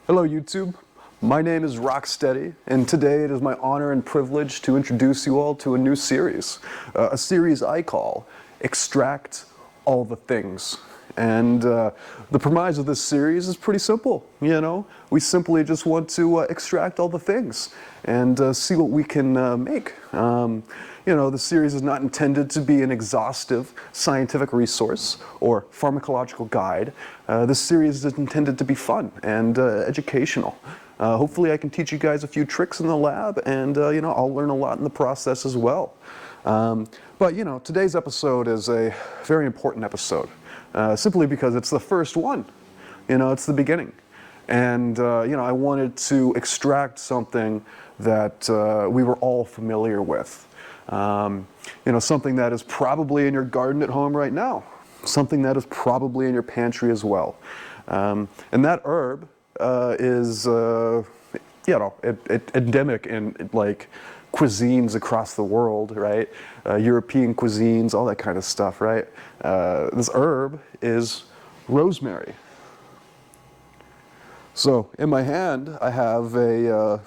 Hello YouTube, my name is Rocksteady, and today it is my honor and privilege to introduce you all to a new series. A series I call Extract All the Things. And the premise of this series is pretty simple, you know. We simply just want to extract all the things and see what we can make. You know, the series is not intended to be an exhaustive scientific resource or pharmacological guide. This series is intended to be fun and educational. Hopefully I can teach you guys a few tricks in the lab, and you know, I'll learn a lot in the process as well. But you know, today's episode is a very important episode. Simply because it's the first one, you know, it's the beginning. And, you know, I wanted to extract something that we were all familiar with. You know, something that is probably in your garden at home right now. Something that is probably in your pantry as well. And that herb is, you know, endemic in, like, cuisines across the world, right? European cuisines, all that kind of stuff, right? This herb is rosemary. So in my hand, I have a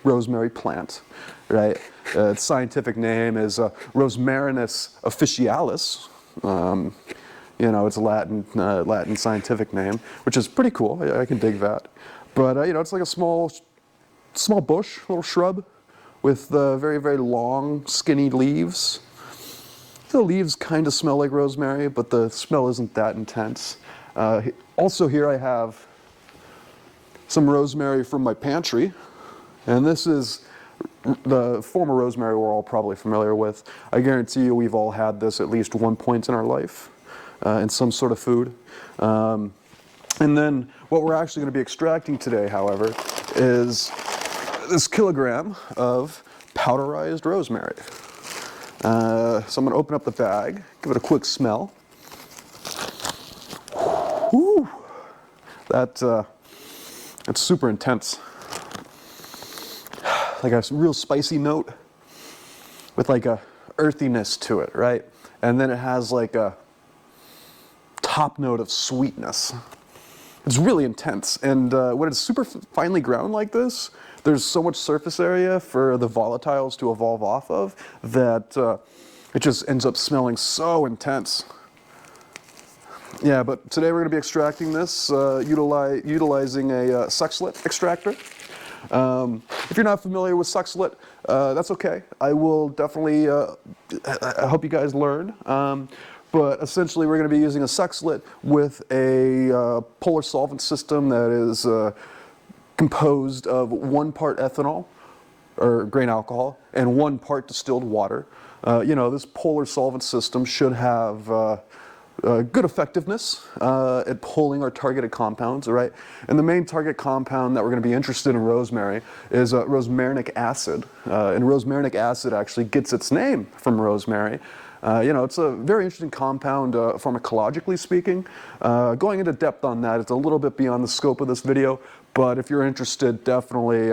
rosemary plant, right? Its scientific name is Rosmarinus officinalis. You know, it's a Latin scientific name, which is pretty cool. I can dig that. But you know, it's like a small bush, little shrub, with very, very long, skinny leaves. The leaves kind of smell like rosemary, but the smell isn't that intense. Also here I have some rosemary from my pantry, and this is the form of rosemary we're all probably familiar with. I guarantee you we've all had this at least one point in our life, in some sort of food. And then what we're actually going to be extracting today, however, is this kilogram of powderized rosemary. So I'm going to open up the bag, give it a quick smell. Whew. That's super intense. Like a real spicy note with like a earthiness to it, right? And then it has like a top note of sweetness. It's really intense, and when it's super finely ground like this, there's so much surface area for the volatiles to evolve off of that it just ends up smelling so intense. Yeah, but today we're going to be extracting this utilizing a Soxhlet extractor. If you're not familiar with Soxhlet, that's okay. I will definitely help you guys learn. But essentially we're going to be using a Soxhlet with a polar solvent system that is composed of 1 part ethanol, or grain alcohol, and 1 part distilled water. You know, this polar solvent system should have good effectiveness at pulling our targeted compounds, right? And the main target compound that we're going to be interested in rosemary is rosmarinic acid. And rosmarinic acid actually gets its name from rosemary. You know, it's a very interesting compound pharmacologically speaking. Going into depth on that, it's a little bit beyond the scope of this video, but if you're interested, definitely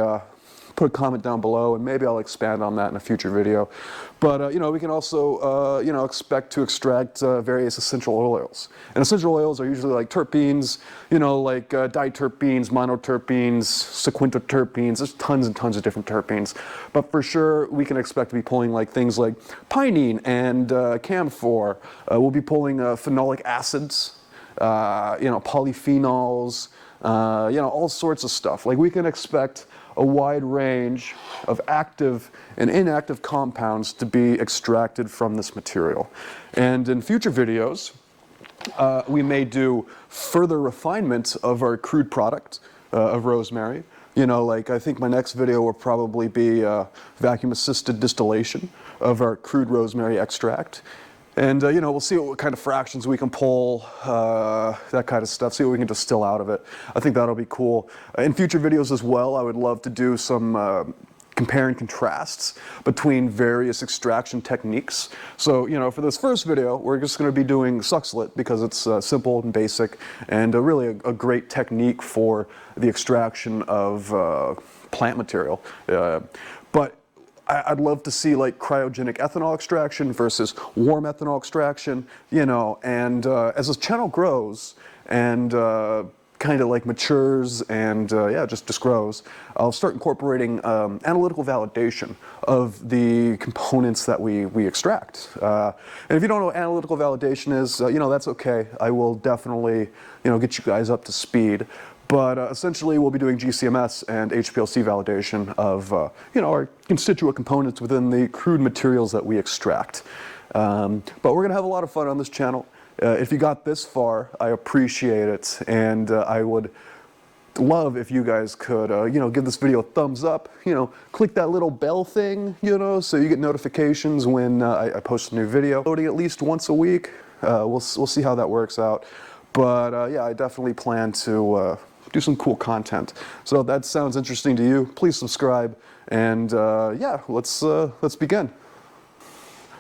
put a comment down below, and maybe I'll expand on that in a future video. But you know, we can also you know, expect to extract various essential oils. And essential oils are usually like terpenes, you know, like diterpenes, monoterpenes, sequentoterpenes. There's tons and tons of different terpenes. But for sure, we can expect to be pulling like things like pinene and camphor. We'll be pulling phenolic acids, you know, polyphenols, you know, all sorts of stuff. Like, we can expect a wide range of active and inactive compounds to be extracted from this material. And in future videos, we may do further refinement of our crude product of rosemary. You know, like, I think my next video will probably be vacuum-assisted distillation of our crude rosemary extract. And, you know, we'll see what kind of fractions we can pull, that kind of stuff, see what we can distill out of it. I think that'll be cool. In future videos as well, I would love to do some compare and contrasts between various extraction techniques. So, you know, for this first video, we're just going to be doing Soxhlet because it's simple and basic, and really a great technique for the extraction of plant material. But I'd love to see like cryogenic ethanol extraction versus warm ethanol extraction, you know, and as this channel grows and kind of like matures and yeah, just grows, I'll start incorporating analytical validation of the components that we extract. And if you don't know what analytical validation is, you know, that's okay. I will definitely, you know, get you guys up to speed. But essentially, we'll be doing GCMS and HPLC validation of, you know, our constituent components within the crude materials that we extract. But we're going to have a lot of fun on this channel. If you got this far, I appreciate it, and I would love if you guys could, you know, give this video a thumbs up, you know, click that little bell thing, you know, so you get notifications when I post a new video. Loading at least once a week. We'll see how that works out. But yeah, I definitely plan to do some cool content. So if that sounds interesting to you, please subscribe, and yeah, let's begin.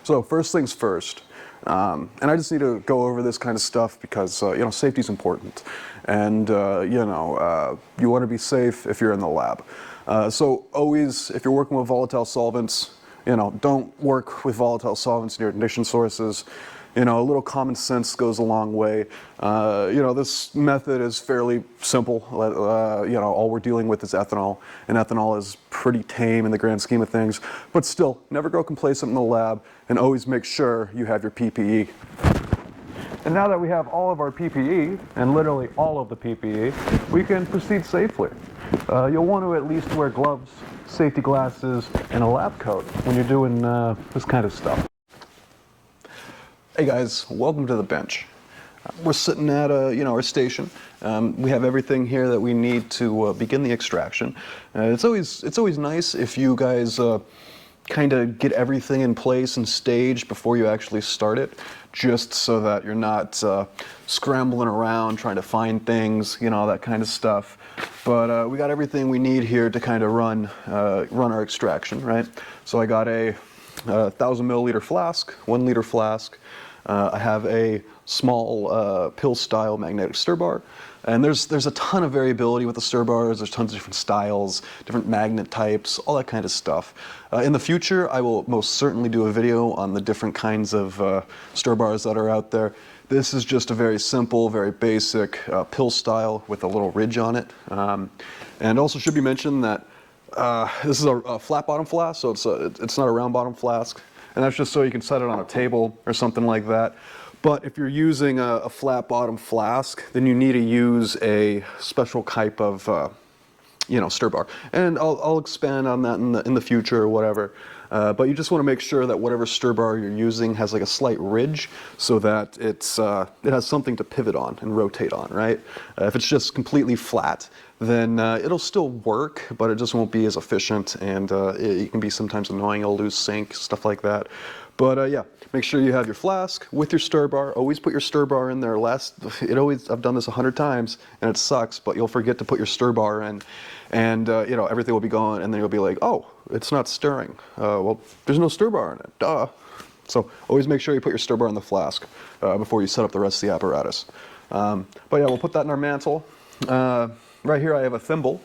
So first things first. And I just need to go over this kind of stuff because, you know, safety is important. And, you know, you want to be safe if you're in the lab. So always, if you're working with volatile solvents, you know, don't work with volatile solvents near ignition sources. You know, a little common sense goes a long way. You know, this method is fairly simple. You know, all we're dealing with is ethanol, and ethanol is pretty tame in the grand scheme of things. But still, never grow complacent in the lab, and always make sure you have your PPE. And now that we have all of our PPE, and literally all of the PPE, we can proceed safely. You'll want to at least wear gloves, safety glasses, and a lab coat when you're doing this kind of stuff. Hey guys, welcome to the bench. We're sitting at you know, our station. We have everything here that we need to begin the extraction. It's always nice if you guys kind of get everything in place and staged before you actually start it, just so that you're not scrambling around trying to find things, you know, that kind of stuff. But we got everything we need here to kind of run our extraction, right? So I got a 1,000 milliliter flask, 1 liter flask. I have a small pill-style magnetic stir bar, and there's a ton of variability with the stir bars. There's tons of different styles, different magnet types, all that kind of stuff. In the future, I will most certainly do a video on the different kinds of stir bars that are out there. This is just a very simple, very basic pill style with a little ridge on it. And also should be mentioned that this is a flat bottom flask, so it's not a round bottom flask. And that's just so you can set it on a table or something like that. But if you're using a flat bottom flask, then you need to use a special type of, you know, stir bar. And I'll expand on that in the future or whatever. But you just want to make sure that whatever stir bar you're using has like a slight ridge so that it has something to pivot on and rotate on, right? If it's just completely flat, then it'll still work, but it just won't be as efficient, and it can be sometimes annoying. It'll lose sync, stuff like that. But yeah, make sure you have your flask with your stir bar. Always put your stir bar in there. I've done this 100 times, and it sucks, but you'll forget to put your stir bar in, and you know, everything will be gone, and then you'll be like, oh, it's not stirring. Well, there's no stir bar in it, duh. So always make sure you put your stir bar in the flask before you set up the rest of the apparatus. But yeah, we'll put that in our mantle. Right here I have a thimble,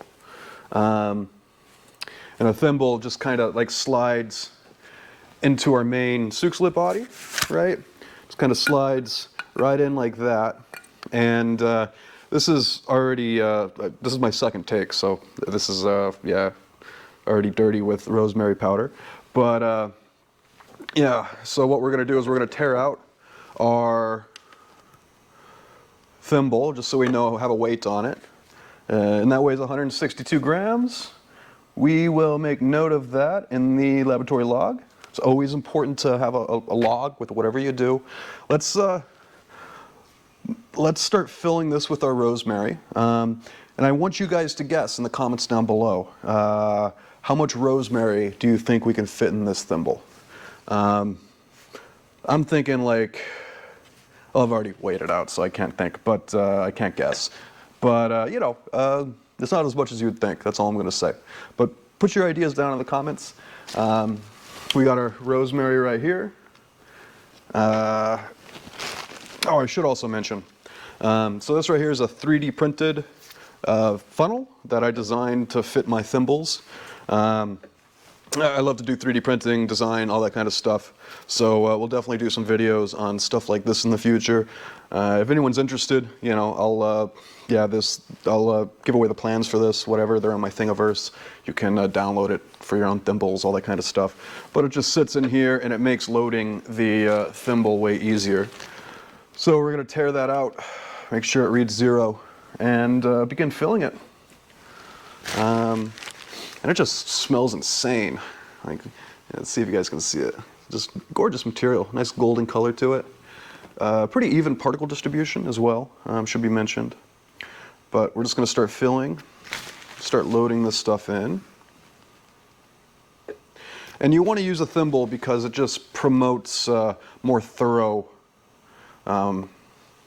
and a thimble just kind of like slides into our main Soxhlet body, right? Just kind of slides right in like that, and this is already, this is my second take, so this is, yeah, already dirty with rosemary powder. But yeah, so what we're going to do is we're going to tear out our thimble, just so we know, have a weight on it. And that weighs 162 grams. We will make note of that in the laboratory log. It's always important to have a log with whatever you do. Let's start filling this with our rosemary. And I want you guys to guess in the comments down below, how much rosemary do you think we can fit in this thimble? I'm thinking like, well, I've already weighed it out, so I can't think, but I can't guess. But, you know, it's not as much as you'd think. That's all I'm going to say. But put your ideas down in the comments. We got our rosemary right here. Oh, I should also mention. So this right here is a 3D printed funnel that I designed to fit my thimbles. I love to do 3D printing, design, all that kind of stuff. So we'll definitely do some videos on stuff like this in the future. If anyone's interested, you know, I'll give away the plans for this, whatever. They're on my Thingiverse. You can download it for your own thimbles, all that kind of stuff. But it just sits in here and it makes loading the thimble way easier. So we're going to tear that out, make sure it reads 0, and begin filling it. And it just smells insane. Like, let's see if you guys can see it. Just gorgeous material, nice golden color to it. Pretty even particle distribution as well, should be mentioned. But we're just going to start filling, start loading this stuff in. And you want to use a thimble because it just promotes more thorough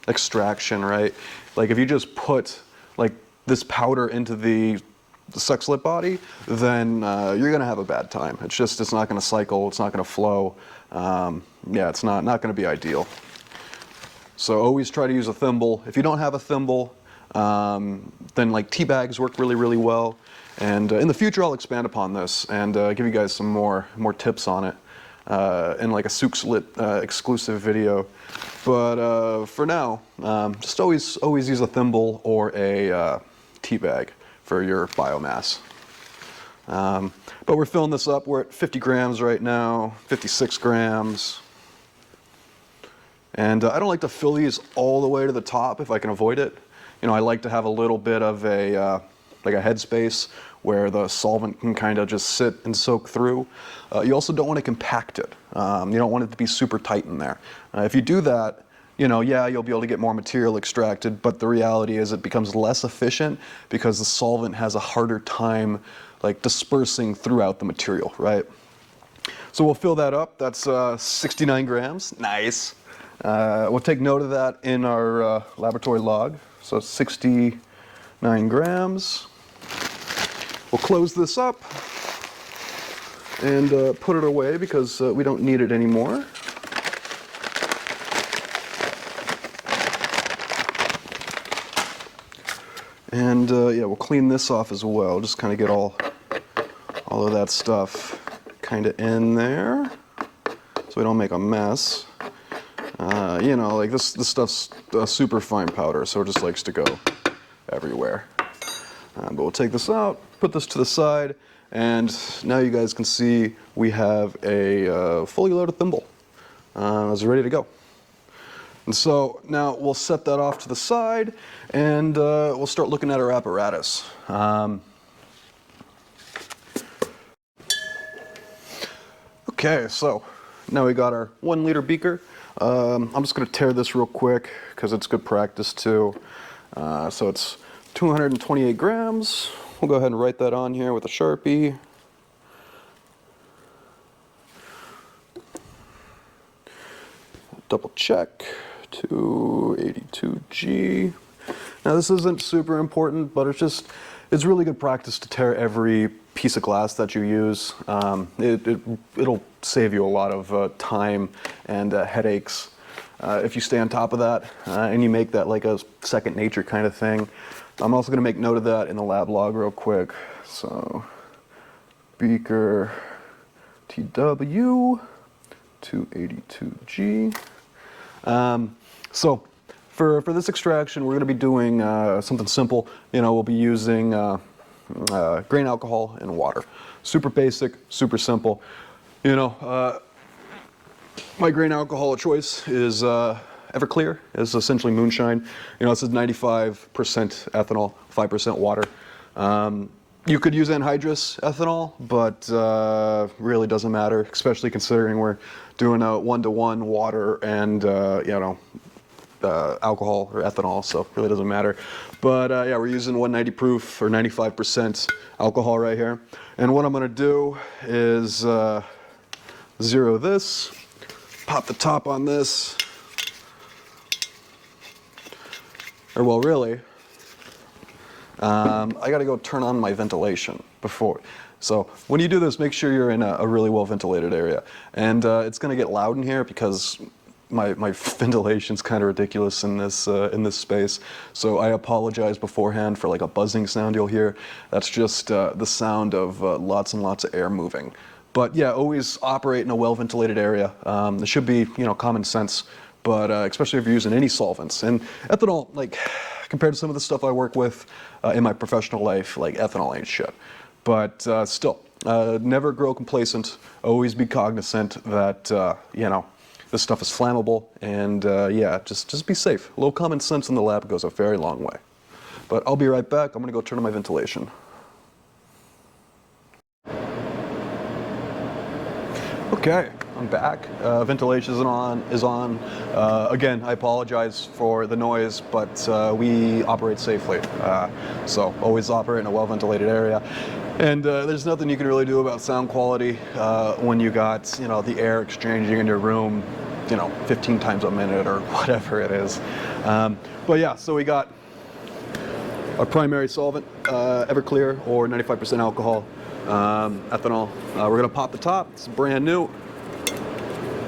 extraction, right? Like if you just put like this powder into the Soxhlet body, then you're going to have a bad time. It's not going to cycle, it's not going to flow. Yeah, it's not going to be ideal. So always try to use a thimble. If you don't have a thimble, then like tea bags work really, really well. And in the future, I'll expand upon this and give you guys some more tips on it in like a Soxhlet exclusive video. But for now, just always use a thimble or a tea bag for your biomass. But we're filling this up. We're at 50 grams right now, 56 grams. And I don't like to fill these all the way to the top if I can avoid it. You know, I like to have a little bit of a like a headspace where the solvent can kind of just sit and soak through. You also don't want to compact it. You don't want it to be super tight in there. If you do that, you know, yeah, you'll be able to get more material extracted, but the reality is it becomes less efficient because the solvent has a harder time like dispersing throughout the material, right? So we'll fill that up. That's 69 grams. Nice. We'll take note of that in our laboratory log. So 69 grams. We'll close this up and put it away because we don't need it anymore. And yeah, we'll clean this off as well. Just kind of get all of that stuff kind of in there so we don't make a mess. You know, like this stuff's a super fine powder, so it just likes to go everywhere. But we'll take this out, put this to the side, and now you guys can see we have a fully loaded thimble. It's ready to go. And so now we'll set that off to the side and we'll start looking at our apparatus. Okay, so now we got our 1 liter beaker. I'm just going to tear this real quick because it's good practice too. So it's 228 grams. We'll go ahead and write that on here with a Sharpie. Double check. 282G. Now this isn't super important, but it's really good practice to tear every piece of glass that you use. It'll save you a lot of time and headaches if you stay on top of that and you make that like a second nature kind of thing. I'm also going to make note of that in the lab log real quick. So beaker TW 282G. So for this extraction, we're going to be doing something simple. You know, we'll be using grain alcohol and water. Super basic, super simple. You know, my grain alcohol of choice is Everclear. It's essentially moonshine. You know, this is 95% ethanol, 5% water. You could use anhydrous ethanol, but really doesn't matter, especially considering we're doing a 1-to-1 water and you know, alcohol or ethanol, so it really doesn't matter. But yeah, we're using 190 proof or 95% alcohol right here. And what I'm going to do is zero this, pop the top on this, or well, really, I got to go turn on my ventilation before. So when you do this, make sure you're in a really well ventilated area. And it's going to get loud in here because my ventilation's kind of ridiculous in this space. So I apologize beforehand for like a buzzing sound you'll hear. That's just the sound of lots and lots of air moving. But yeah, always operate in a well-ventilated area. It should be, you know, common sense, but especially if you're using any solvents. And ethanol, like, compared to some of the stuff I work with in my professional life, like ethanol ain't shit. But still, never grow complacent. Always be cognizant that, you know, this stuff is flammable. And yeah, just be safe. A little common sense in the lab goes a very long way. But I'll be right back. I'm going to go turn on my ventilation. Okay, I'm back. Ventilation is on. Again, I apologize for the noise, but we operate safely. So always operate in a well-ventilated area. And there's nothing you can really do about sound quality when you got, you know, the air exchanging in your room, you know, 15 times a minute or whatever it is. But yeah, so we got our primary solvent, Everclear or 95% alcohol. Ethanol. We're going to pop the top. It's brand new.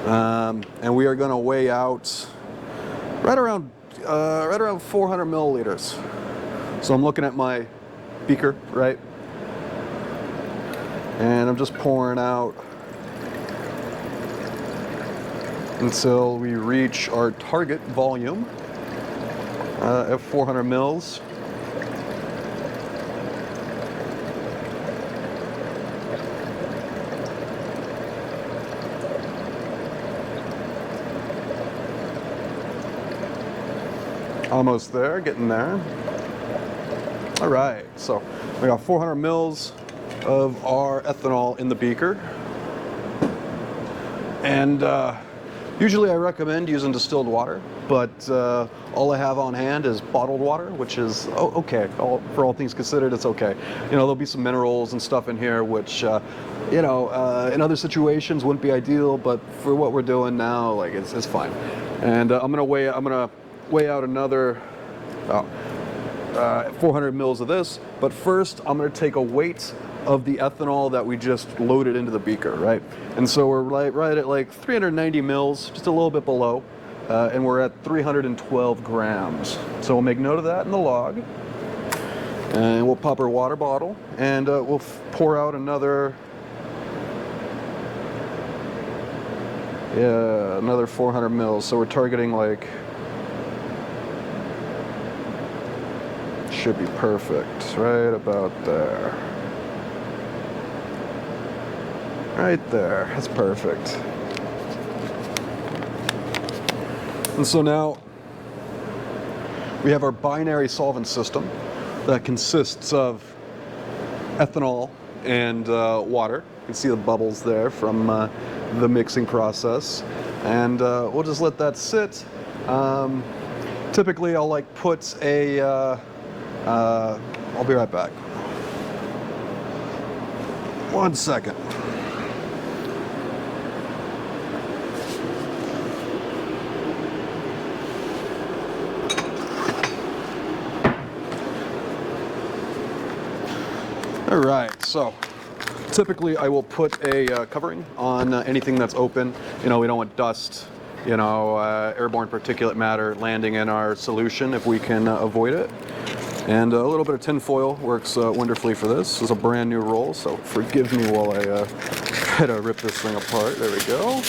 And we are going to weigh out right around 400 milliliters. So I'm looking at my beaker, right? And I'm just pouring out until we reach our target volume at 400 mils. Almost there, getting there. All right, so we got 400 mils of our ethanol in the beaker. And usually I recommend using distilled water, but all I have on hand is bottled water, which is okay. For all things considered, it's okay. You know, there'll be some minerals and stuff in here, which, you know, in other situations wouldn't be ideal, but for what we're doing now, like, it's fine. And I'm gonna weigh out another 400 mils of this, but first I'm going to take a weight of the ethanol that we just loaded into the beaker, right? And so we're right at like 390 mils, just a little bit below, and we're at 312 grams. So we'll make note of that in the log, and we'll pop our water bottle, and we'll pour out another 400 mils. So we're targeting like, should be perfect, right about there. Right there, that's perfect. And so now we have our binary solvent system that consists of ethanol and water. You can see the bubbles there from the mixing process. And we'll just let that sit. Typically I'll like put a I'll be right back. 1 second. All right, so typically I will put a covering on anything that's open. You know, we don't want dust, you know, airborne particulate matter landing in our solution if we can avoid it. And a little bit of tin foil works wonderfully for this. This is a brand new roll, so forgive me while I try to rip this thing apart. There we go.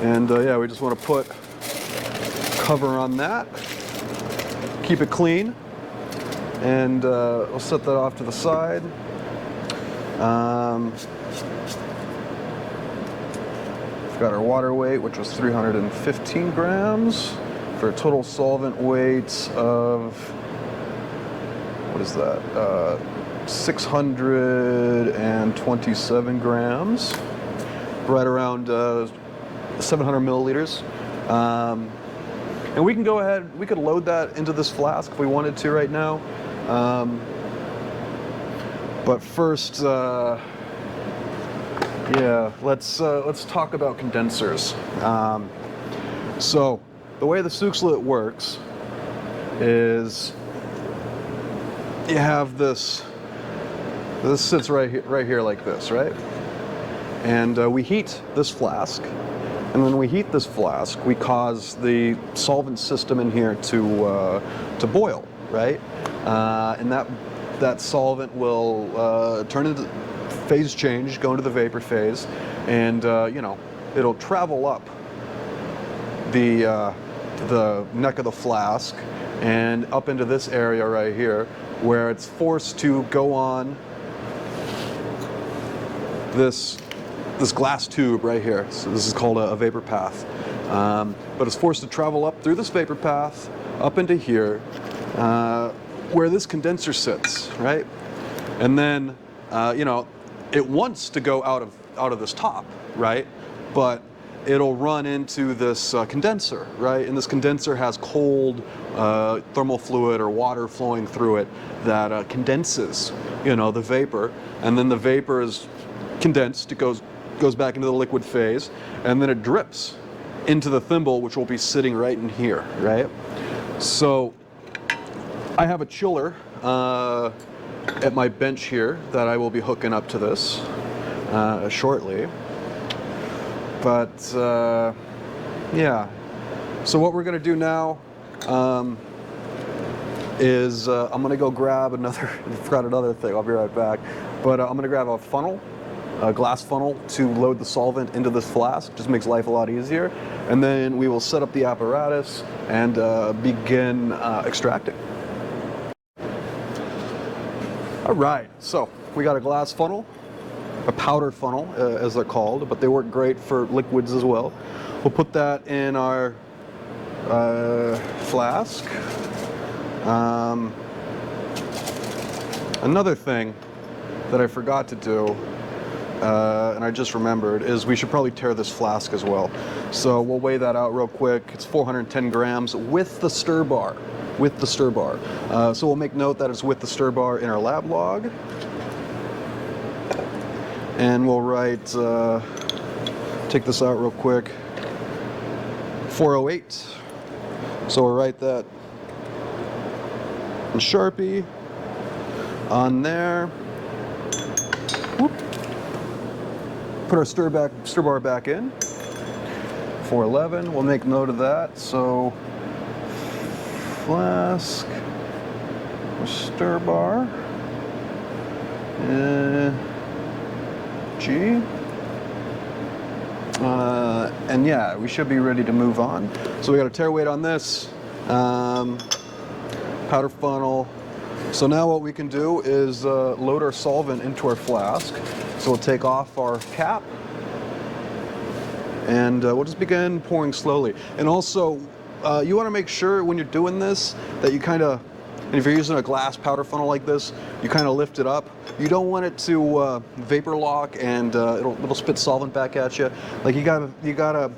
And yeah, we just want to put cover on that. Keep it clean. And we'll set that off to the side. We've got our water weight, which was 315 grams. For a total solvent weight of, what is that, 627 grams, right around 700 milliliters. And we can go ahead, we could load that into this flask if we wanted to right now. But first, yeah, let's talk about condensers. So, the way the Soxhlet works is you have this sits right here like this, right? And we heat this flask, and when we heat this flask, we cause the solvent system in here to boil, right? And that solvent will turn into phase change, go into the vapor phase, and you know, it'll travel up the neck of the flask and up into this area right here, where it's forced to go on this glass tube right here. So this is called a vapor path. But it's forced to travel up through this vapor path, up into here, where this condenser sits, right? And then, you know, it wants to go out of this top, right? But it'll run into this condenser, right? And this condenser has cold thermal fluid or water flowing through it that condenses, you know, the vapor. And then the vapor is condensed, it goes back into the liquid phase, and then it drips into the thimble, which will be sitting right in here, right? So I have a chiller at my bench here that I will be hooking up to this shortly. But yeah, so what we're gonna do now is I'm gonna go grab another, I forgot another thing, I'll be right back. But I'm gonna grab a funnel, a glass funnel, to load the solvent into this flask. Just makes life a lot easier. And then we will set up the apparatus and begin extracting. All right, so we got a glass funnel, a powder funnel as they're called, but they work great for liquids as well. We'll put that in our flask. Another thing that I forgot to do, and I just remembered, is we should probably tare this flask as well. So we'll weigh that out real quick. It's 410 grams with the stir bar. With the stir bar. So we'll make note that it's with the stir bar in our lab log. And we'll write, take this out real quick, 408. So we'll write that in Sharpie on there. Whoop. Put our stir bar back in. 411. We'll make note of that. So flask, stir bar, G. And yeah, we should be ready to move on. So we got a tare weight on this, powder funnel. So now what we can do is load our solvent into our flask. So we'll take off our cap and we'll just begin pouring slowly. And also, you want to make sure when you're doing this that you kind of, and if you're using a glass powder funnel like this, you kind of lift it up. You don't want it to vapor lock and it'll spit solvent back at you. Like you gotta,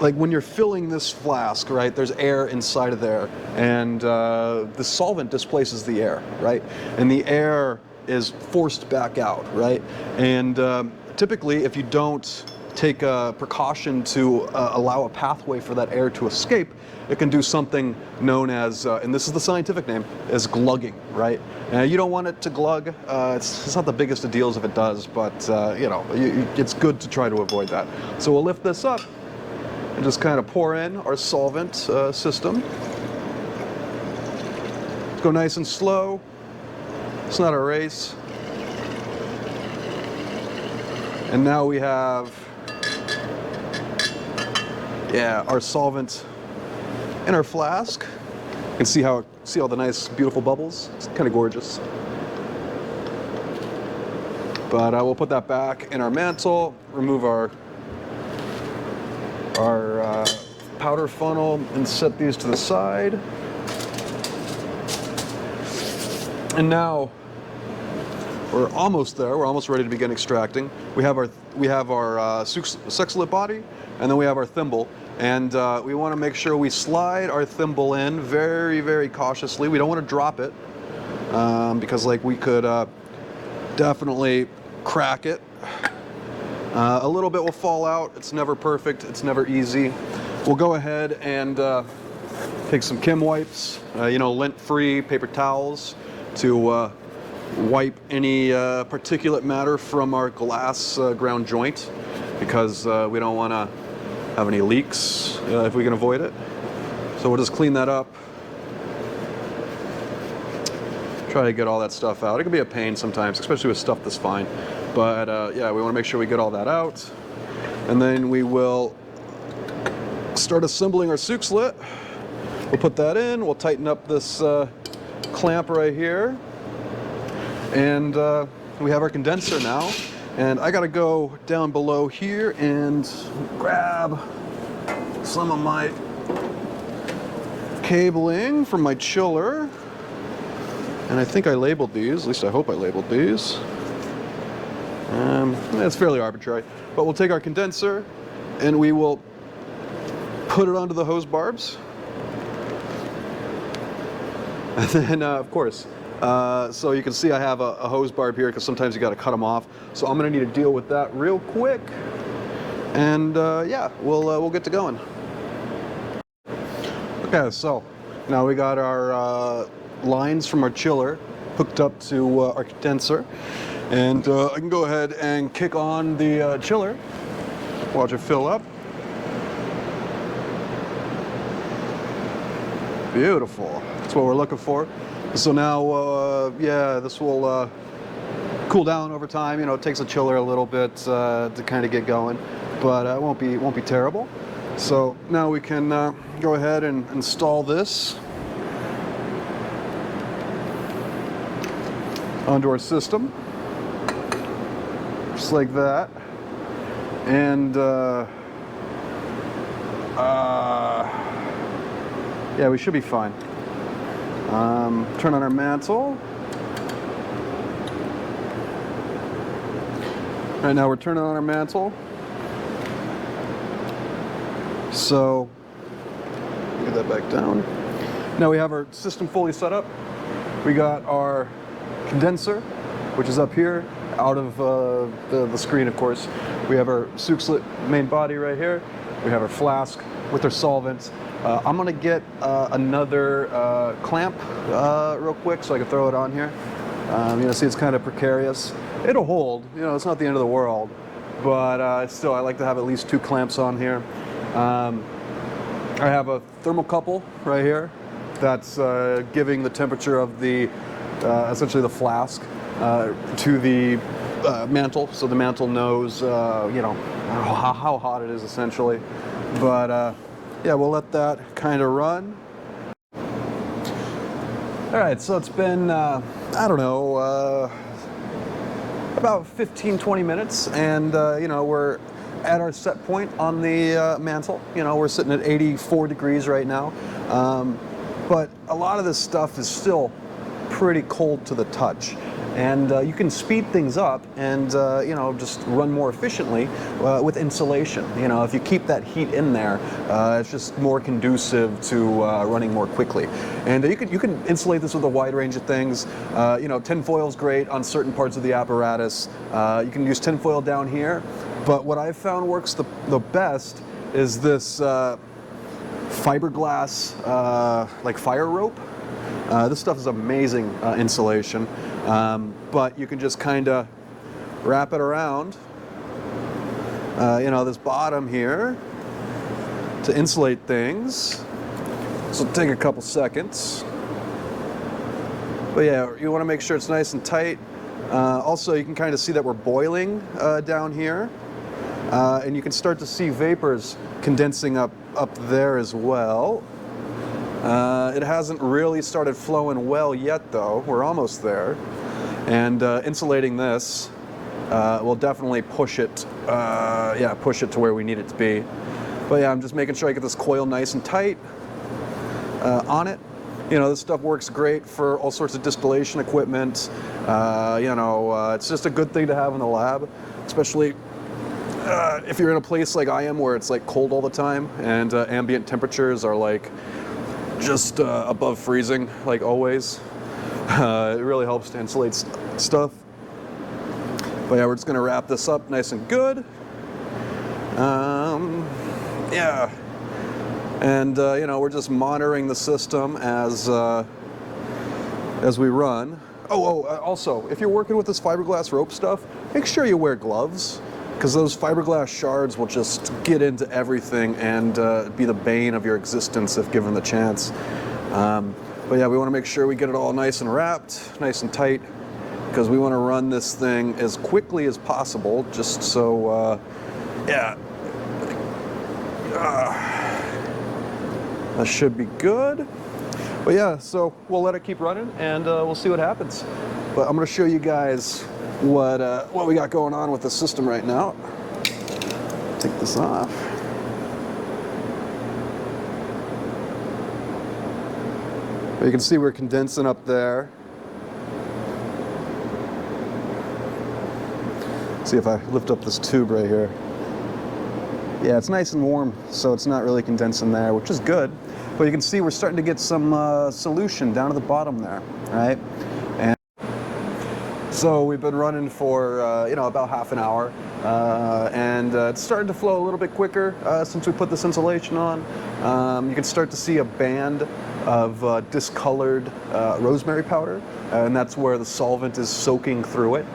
like when you're filling this flask, right, there's air inside of there, and the solvent displaces the air, right? And the air is forced back out, right? And typically, if you don't take a precaution to allow a pathway for that air to escape, it can do something known as, and this is the scientific name, as glugging, right? You don't want it to glug. It's not the biggest of deals if it does, but you know, it's good to try to avoid that. So we'll lift this up and just kind of pour in our solvent system. Go nice and slow. It's not a race. And now we have, yeah, our solvent in our flask. You can see all the nice, beautiful bubbles. It's kind of gorgeous. But we'll put that back in our mantle, remove our powder funnel, and set these to the side. And now we're almost there. We're almost ready to begin extracting. We have our Soxhlet body, and then we have our thimble. And we want to make sure we slide our thimble in very, very cautiously. We don't want to drop it because, like, we could definitely crack it. A little bit will fall out. It's never perfect. It's never easy. We'll go ahead and take some Kim wipes, you know, lint-free paper towels to wipe any particulate matter from our glass ground joint, because we don't want to have any leaks if we can avoid it. So we'll just clean that up. Try to get all that stuff out. It can be a pain sometimes, especially with stuff this fine. But yeah, we want to make sure we get all that out. And then we will start assembling our Soxhlet. We'll put that in, we'll tighten up this clamp right here. And we have our condenser now. And I gotta go down below here and grab some of my cabling from my chiller. And I think I labeled these, at least I hope I labeled these. It's fairly arbitrary. But we'll take our condenser and we will put it onto the hose barbs. And then, of course, so you can see I have a hose barb here because sometimes you got to cut them off. So I'm going to need to deal with that real quick. And yeah, we'll get to going. Okay, so now we got our lines from our chiller hooked up to our condenser. And I can go ahead and kick on the chiller. Watch it fill up. Beautiful. That's what we're looking for. So now, yeah, this will cool down over time. You know, it takes a chiller a little bit to kind of get going, but it won't be terrible. So now we can go ahead and install this onto our system, just like that. And yeah, we should be fine. Turn on our mantle. Right now we're turning on our mantle. So, get that back down. Now we have our system fully set up. We got our condenser, which is up here, out of the screen, of course. We have our Soxhlet main body right here. We have our flask with our solvent. I'm gonna get another clamp real quick so I can throw it on here. You know, see, it's kind of precarious. It'll hold, you know, it's not the end of the world, but still, I like to have at least 2 clamps on here. I have a thermocouple right here that's giving the temperature of the, essentially the flask to the mantle, so the mantle knows, you know, how hot it is essentially. But yeah, we'll let that kind of run. All right, so it's been, I don't know, about 15-20 minutes, and you know, we're at our set point on the mantle. You know, we're sitting at 84 degrees right now, but a lot of this stuff is still pretty cold to the touch. And you can speed things up and you know, just run more efficiently with insulation. You know, if you keep that heat in there, it's just more conducive to running more quickly. And you can insulate this with a wide range of things. You know, tinfoil is great on certain parts of the apparatus. You can use tinfoil down here, but what I've found works the best is this fiberglass like fire rope. This stuff is amazing insulation. But you can just kind of wrap it around, you know, this bottom here to insulate things. So it'll take a couple seconds. But yeah, you want to make sure it's nice and tight. Also, you can kind of see that we're boiling down here. And you can start to see vapors condensing up there as well. It hasn't really started flowing well yet, though. We're almost there. And insulating this will definitely push it, yeah, push it to where we need it to be. But yeah, I'm just making sure I get this coil nice and tight on it. You know, this stuff works great for all sorts of distillation equipment. You know, it's just a good thing to have in the lab, especially if you're in a place like I am where it's like cold all the time and ambient temperatures are like just above freezing, like always. It really helps to insulate stuff. But yeah, we're just gonna wrap this up nice and good. Yeah, and you know, we're just monitoring the system as we run. Also, if you're working with this fiberglass rope stuff, make sure you wear gloves, because those fiberglass shards will just get into everything and be the bane of your existence if given the chance. But yeah, we want to make sure we get it all nice and wrapped, nice and tight, because we want to run this thing as quickly as possible, just so, yeah. That should be good. But yeah, so we'll let it keep running, and we'll see what happens. But I'm going to show you guys what we got going on with the system right now. Take this off. You can see we're condensing up there. See if I lift up this tube right here. Yeah, it's nice and warm, so it's not really condensing there, which is good. But you can see we're starting to get some solution down at the bottom there, right? And so we've been running for, you know, about half an hour. And it's starting to flow a little bit quicker since we put this insulation on. You can start to see a band of discolored rosemary powder, and that's where the solvent is soaking through it.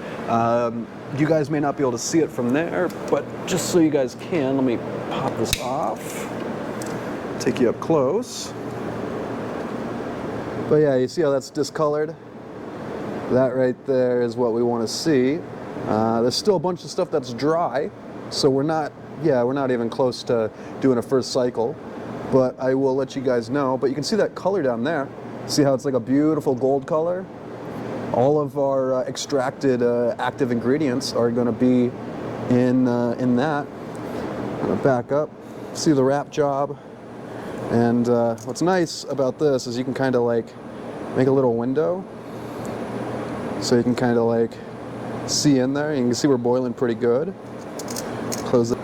You guys may not be able to see it from there, but just so you guys can, let me pop this off, take you up close. But yeah, you see how that's discolored? That right there is what we want to see. There's still a bunch of stuff that's dry, so we're not even close to doing a first cycle, but I will let you guys know. But you can see that color down there. See how it's like a beautiful gold color? All of our extracted active ingredients are going to be in that. I'm going to back up, see the wrap job, and what's nice about this is you can kind of like make a little window, so you can kind of like see in there. You can see we're boiling pretty good. Close it.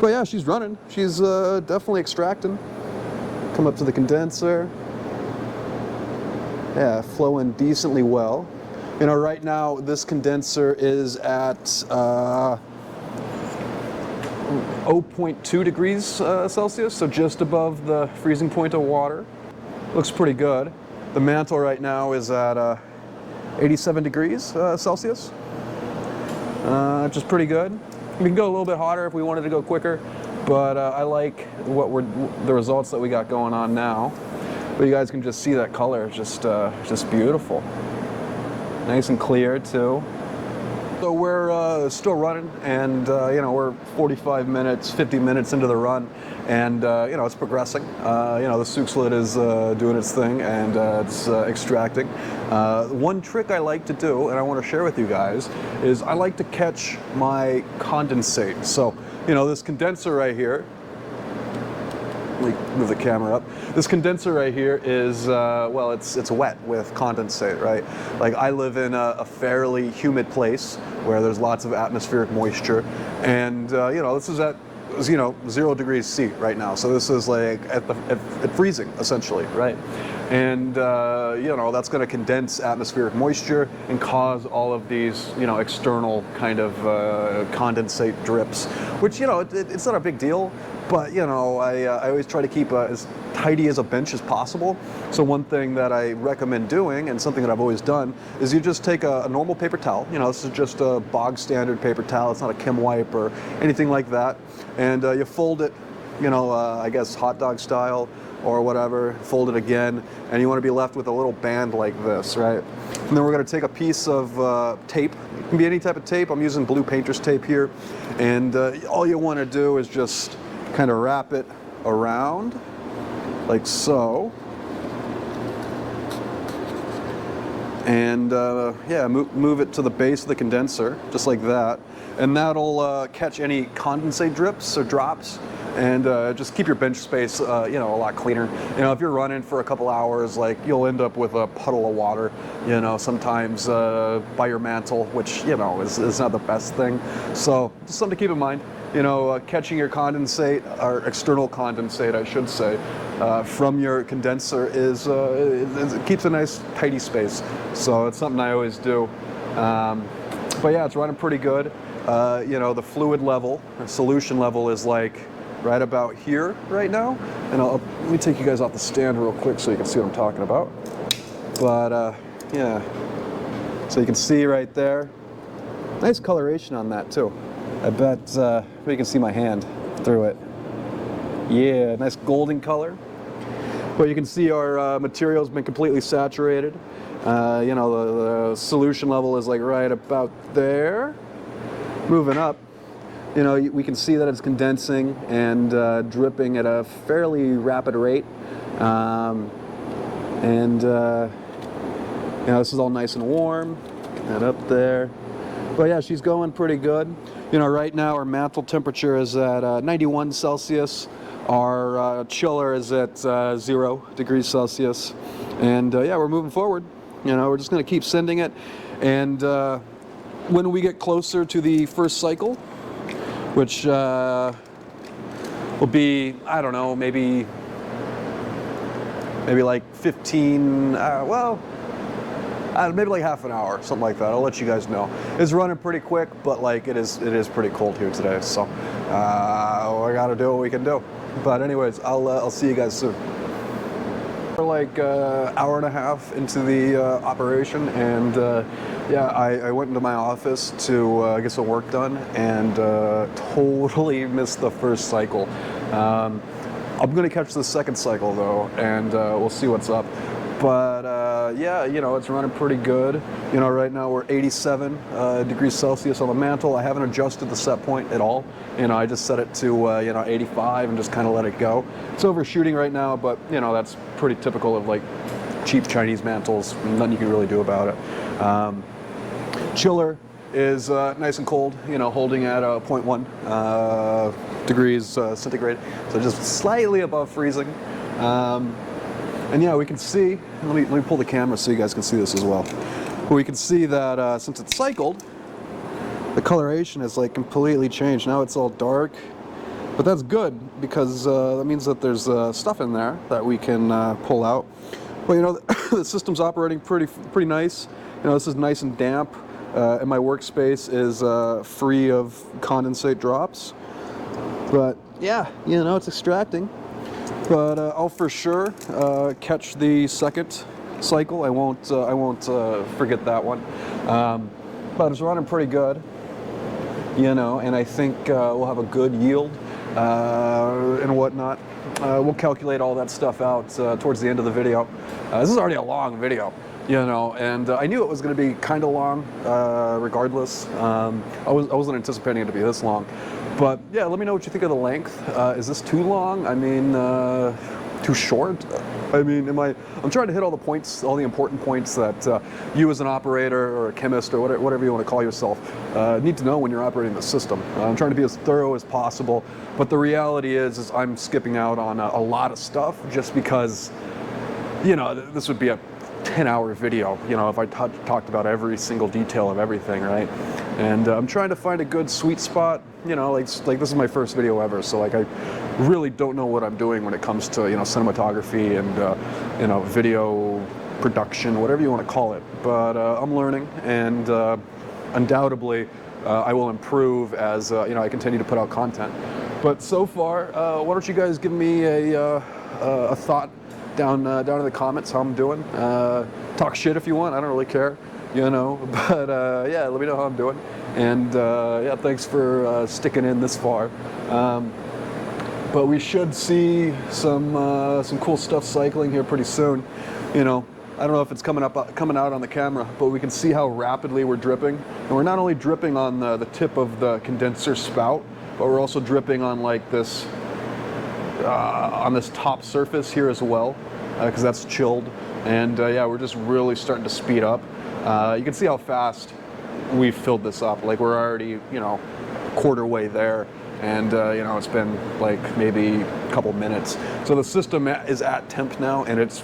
But yeah, she's running. She's definitely extracting. Come up to the condenser. Yeah, flowing decently well. You know, right now this condenser is at 0.2 degrees Celsius, so just above the freezing point of water. Looks pretty good. The mantle right now is at 87 degrees Celsius, which is pretty good. We can go a little bit hotter if we wanted to go quicker, but I like the results that we got going on now. But you guys can just see that color, it's just beautiful. Nice and clear too. So we're still running, and you know, we're 45 minutes, 50 minutes into the run, and you know, it's progressing. You know, the Soxhlet is doing its thing, and it's extracting. One trick I like to do, and I want to share with you guys, is I like to catch my condensate. So, you know, this condenser right here, let me move the camera up. This condenser right here is, well, it's wet with condensate, right? Like, I live in a fairly humid place where there's lots of atmospheric moisture, and you know, this is at, you know, 0 degrees C right now. So this is like at freezing, essentially, right? And you know, that's going to condense atmospheric moisture and cause all of these, you know, external kind of condensate drips, which, you know, it's not a big deal. But, you know, I always try to keep as tidy as a bench as possible. So one thing that I recommend doing, and something that I've always done, is you just take a normal paper towel. You know, this is just a bog standard paper towel. It's not a Kim wipe or anything like that. And you fold it, you know, I guess hot dog style or whatever, fold it again, and you want to be left with a little band like this, right? And then we're going to take a piece of tape. It can be any type of tape. I'm using blue painter's tape here. And all you want to do is just kind of wrap it around like so, and yeah, move it to the base of the condenser just like that, and that'll catch any condensate drips or drops, and just keep your bench space you know, a lot cleaner. You know, if you're running for a couple hours, like, you'll end up with a puddle of water, you know, sometimes by your mantle, which, you know, is not the best thing. So just something to keep in mind. You know, catching your condensate, or external condensate, I should say, from your condenser it keeps a nice tidy space. So it's something I always do. But yeah, it's running pretty good. You know, the fluid level, or solution level, is like right about here right now. And let me take you guys off the stand real quick so you can see what I'm talking about. But yeah, so you can see right there, nice coloration on that too. I bet you can see my hand through it. Yeah, nice golden color. But you can see our material's been completely saturated. You know, the solution level is like right about there. Moving up, you know, we can see that it's condensing and dripping at a fairly rapid rate. You know, this is all nice and warm. And up there. But yeah, she's going pretty good. You know, right now our mantle temperature is at 91 Celsius. Our chiller is at 0 degrees Celsius. And yeah, we're moving forward. You know, we're just going to keep sending it. And when we get closer to the first cycle, which will be, I don't know, maybe like 15, well, maybe like half an hour, something like that. I'll let you guys know. It's running pretty quick, but like it is pretty cold here today, so we gotta do what we can do. But anyways, I'll see you guys soon. We're like hour and a half into the operation, and yeah, I went into my office to get some work done, and totally missed the first cycle. I'm gonna catch the second cycle though, and we'll see what's up. But yeah, you know, it's running pretty good. You know, right now we're 87 degrees Celsius on the mantle. I haven't adjusted the set point at all. You know, I just set it to, you know, 85 and just kind of let it go. It's overshooting right now, but, you know, that's pretty typical of like cheap Chinese mantles. Nothing you can really do about it. Chiller is nice and cold, you know, holding at 0.1 degrees centigrade. So just slightly above freezing. And yeah, we can see, let me pull the camera so you guys can see this as well. But we can see that since it's cycled, the coloration has like completely changed. Now it's all dark, but that's good because that means that there's stuff in there that we can pull out. Well, you know, the system's operating pretty nice. You know, this is nice and damp, and my workspace is free of condensate drops. But yeah, you know, it's extracting. But I'll for sure catch the second cycle. I won't forget that one. But it's running pretty good, you know, and I think we'll have a good yield and whatnot. We'll calculate all that stuff out towards the end of the video. This is already a long video, you know, and I knew it was going to be kind of long regardless. I wasn't anticipating it to be this long. But yeah, let me know what you think of the length. Is this too long? I mean, too short? I mean, I'm trying to hit all the points, all the important points that you as an operator or a chemist or whatever you want to call yourself need to know when you're operating the system. I'm trying to be as thorough as possible, but the reality is I'm skipping out on a lot of stuff just because, you know, this would be a 10-hour video, you know, if I talked about every single detail of everything, right? And I'm trying to find a good sweet spot, you know, like this is my first video ever, so like I really don't know what I'm doing when it comes to, you know, cinematography and, you know, video production, whatever you want to call it. But I'm learning, and undoubtedly I will improve as, you know, I continue to put out content. But so far, why don't you guys give me a thought down in the comments how I'm doing. Talk shit if you want, I don't really care, you know, but yeah, let me know how I'm doing. And yeah, thanks for sticking in this far. But we should see some cool stuff cycling here pretty soon. You know, I don't know if it's coming out on the camera, but we can see how rapidly we're dripping. And we're not only dripping on the tip of the condenser spout, but we're also dripping on like this on this top surface here as well, because that's chilled. And yeah, we're just really starting to speed up. You can see how fast we've filled this up. Like we're already, you know, a quarter way there. And you know, it's been like maybe a couple minutes. So the system is at temp now, and it's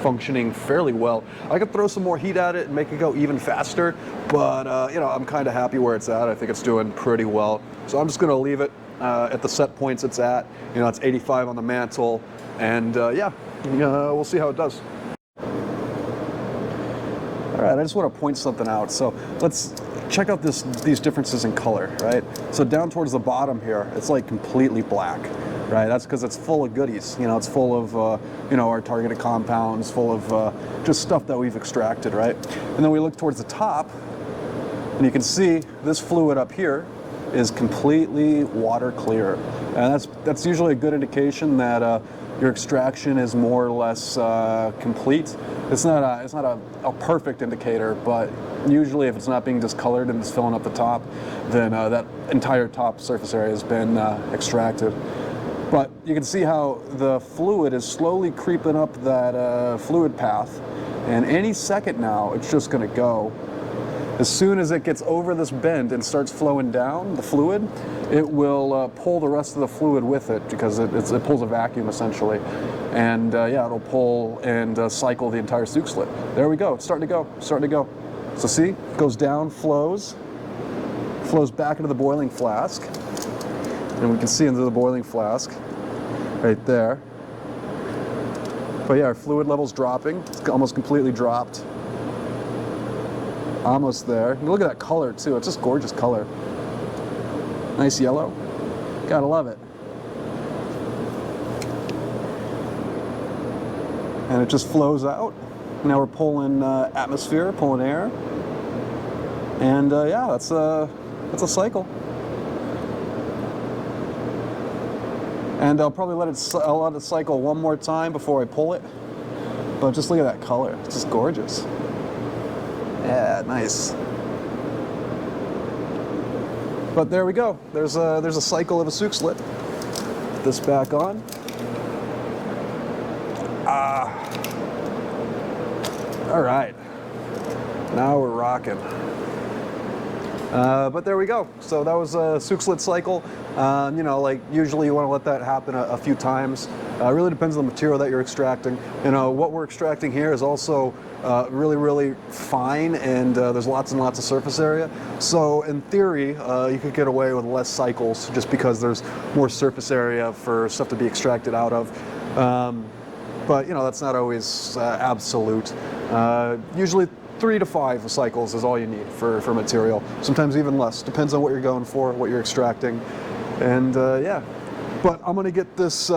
functioning fairly well. I could throw some more heat at it and make it go even faster, but you know, I'm kind of happy where it's at. I think it's doing pretty well. So I'm just gonna leave it at the set points it's at. You know, it's 85 on the mantle, and yeah, we'll see how it does. All right, I just want to point something out. So let's check out these differences in color, right? So down towards the bottom here, it's like completely black, right? That's because it's full of goodies. You know, it's full of you know, our targeted compounds, full of just stuff that we've extracted, right? And then we look towards the top, and you can see this fluid up here is completely water clear, and that's usually a good indication that your extraction is more or less complete. It's not a perfect indicator, but usually if it's not being discolored and it's filling up the top, then that entire top surface area has been extracted. But you can see how the fluid is slowly creeping up that fluid path, and any second now it's just going to go. As soon as it gets over this bend and starts flowing down, the fluid, it will pull the rest of the fluid with it, because it pulls a vacuum essentially. And yeah, it'll pull and cycle the entire Soxhlet. There we go, it's starting to go, starting to go. So see, it goes down, flows back into the boiling flask. And we can see into the boiling flask right there. But yeah, our fluid level's dropping. It's almost completely dropped. Almost there. Look at that color too. It's just gorgeous color. Nice yellow. Gotta love it. And it just flows out. Now we're pulling atmosphere, pulling air. And yeah, that's a cycle. And I'll probably let it cycle one more time before I pull it. But just look at that color. It's just gorgeous. Yeah, nice. But there we go. There's a cycle of a Soxhlet. Put this back on. All right. Now we're rocking. But there we go. So that was a Soxhlet cycle. You know, like usually you want to let that happen a few times. It really depends on the material that you're extracting. You know, what we're extracting here is also really, really fine, and there's lots and lots of surface area. So in theory, you could get away with less cycles just because there's more surface area for stuff to be extracted out of. But you know, that's not always absolute. Usually 3 to 5 cycles is all you need for material. Sometimes even less. Depends on what you're going for, what you're extracting. And yeah, but I'm gonna get this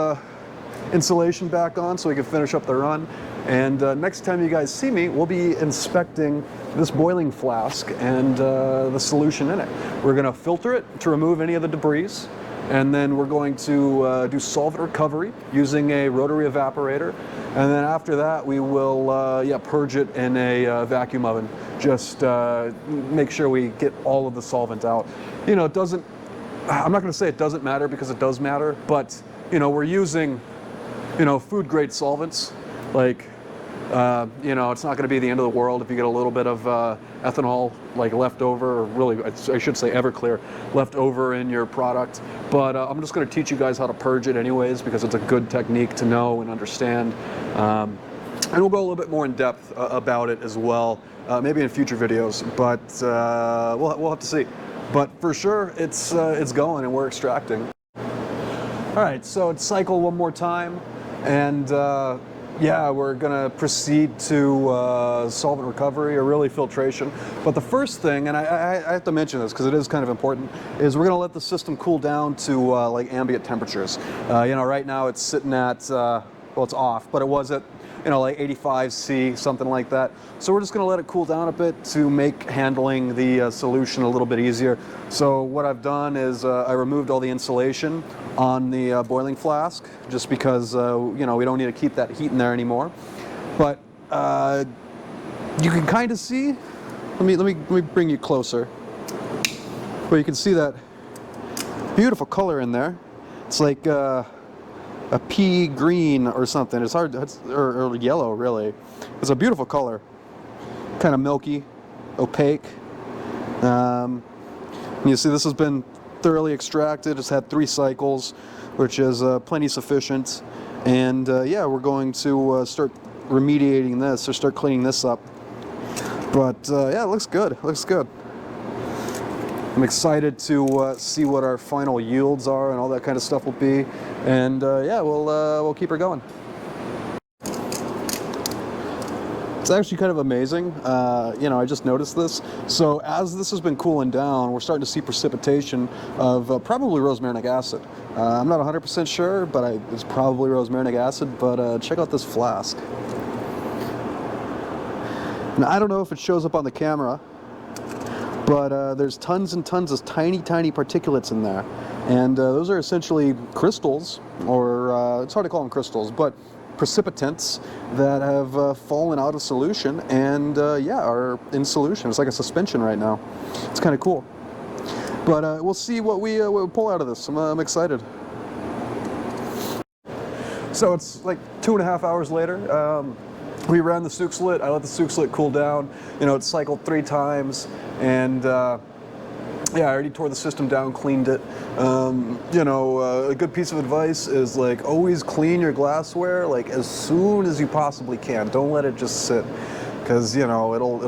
insulation back on so we can finish up the run. And next time you guys see me, we'll be inspecting this boiling flask and the solution in it. We're gonna filter it to remove any of the debris. And then we're going to do solvent recovery using a rotary evaporator. And then after that, we will yeah, purge it in a vacuum oven. Just make sure we get all of the solvent out. You know, it doesn't, I'm not going to say it doesn't matter, because it does matter, but you know, we're using, you know, food grade solvents. Like, you know, it's not going to be the end of the world if you get a little bit of ethanol like left over, or really, I should say Everclear, left over in your product. But I'm just going to teach you guys how to purge it anyways, because it's a good technique to know and understand. And we'll go a little bit more in depth about it as well, maybe in future videos. But we'll have to see. But for sure, it's going and we're extracting. All right, so it's cycle one more time, and yeah, we're gonna proceed to solvent recovery, or really filtration. But the first thing, and I have to mention this because it is kind of important, is we're gonna let the system cool down to like ambient temperatures. You know, right now it's sitting at, well, it's off, but it was at, you know, like 85 C, something like that. So we're just gonna let it cool down a bit to make handling the solution a little bit easier. So what I've done is I removed all the insulation on the boiling flask, just because you know, we don't need to keep that heat in there anymore. But you can kind of see. Let me bring you closer. But you can see that beautiful color in there. It's like a pea green or something. It's hard, or yellow really. It's a beautiful color, kind of milky, opaque. And you see this has been thoroughly extracted. It's had 3 cycles, which is plenty sufficient. And yeah, we're going to start remediating this, or start cleaning this up. But yeah, it looks good. It looks good. I'm excited to see what our final yields are and all that kind of stuff will be. And yeah, we'll keep her going. It's actually kind of amazing. You know, I just noticed this. So as this has been cooling down, we're starting to see precipitation of probably rosmarinic acid. I'm not 100% sure, but it's probably rosmarinic acid. But check out this flask. Now, I don't know if it shows up on the camera, But there's tons and tons of tiny, tiny particulates in there. And those are essentially crystals, or it's hard to call them crystals, but precipitants that have fallen out of solution and yeah, are in solution. It's like a suspension right now. It's kind of cool. But we'll see what we pull out of this. I'm excited. So it's like 2.5 hours later. We ran the Soxhlet. I let the Soxhlet cool down. You know, it cycled 3 times, and yeah, I already tore the system down, cleaned it. You know, a good piece of advice is like always clean your glassware like as soon as you possibly can. Don't let it just sit, because you know it'll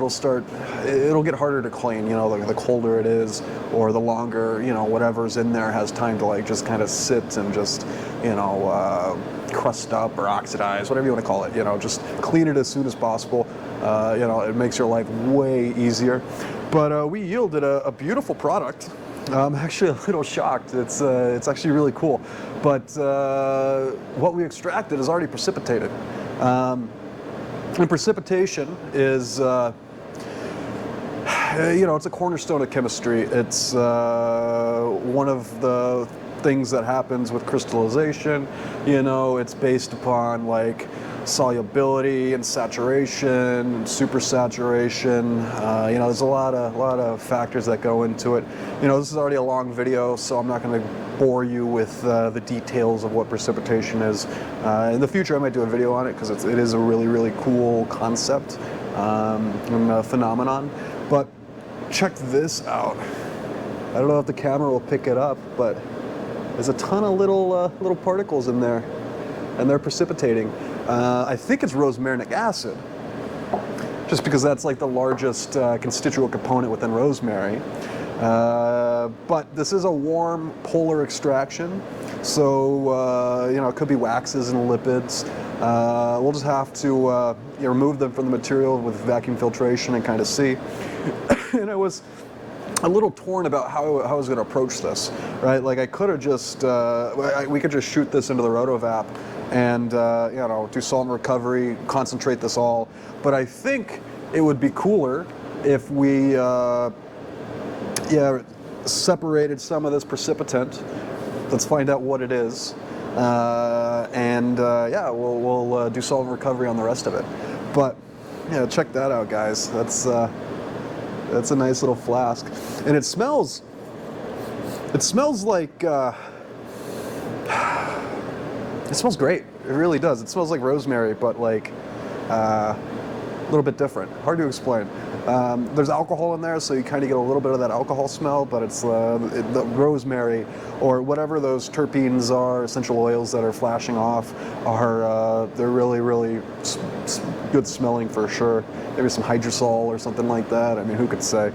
get harder to clean. You know, the colder it is, or the longer, you know, whatever's in there has time to like just kind of sit and just, you know, crust up or oxidize, whatever you want to call it. You know, just clean it as soon as possible. You know, it makes your life way easier. But we yielded a beautiful product. I'm actually a little shocked. It's actually really cool. But what we extracted is already precipitated. And precipitation is, you know, it's a cornerstone of chemistry. It's one of the things that happens with crystallization. You know, it's based upon like solubility and saturation and supersaturation. You know, there's a lot of factors that go into it. You know, this is already a long video, so I'm not going to bore you with the details of what precipitation is. In the future I might do a video on it, because it is a really cool concept and a phenomenon. But check this out. I don't know if the camera will pick it up, but there's a ton of little particles in there, and they're precipitating. I think it's rosmarinic acid, just because that's like the largest constituent component within rosemary. But this is a warm polar extraction, so you know, it could be waxes and lipids. We'll just have to you know, remove them from the material with vacuum filtration and kind of see. And I was a little torn about how I was going to approach this, right? Like I could have just, we could just shoot this into the Rotovap and you know, do solvent recovery, concentrate this all. But I think it would be cooler if we yeah, separated some of this precipitant. Let's find out what it is, and yeah, we'll do solvent recovery on the rest of it. But yeah, check that out, guys. That's a nice little flask, and it smells like it smells great. It really does. It smells like rosemary, but like a little bit different. Hard to explain. There's alcohol in there, so you kind of get a little bit of that alcohol smell, but it's the rosemary, or whatever those terpenes are, essential oils that are flashing off, are they're really good smelling for sure. Maybe some hydrosol or something like that. I mean, who could say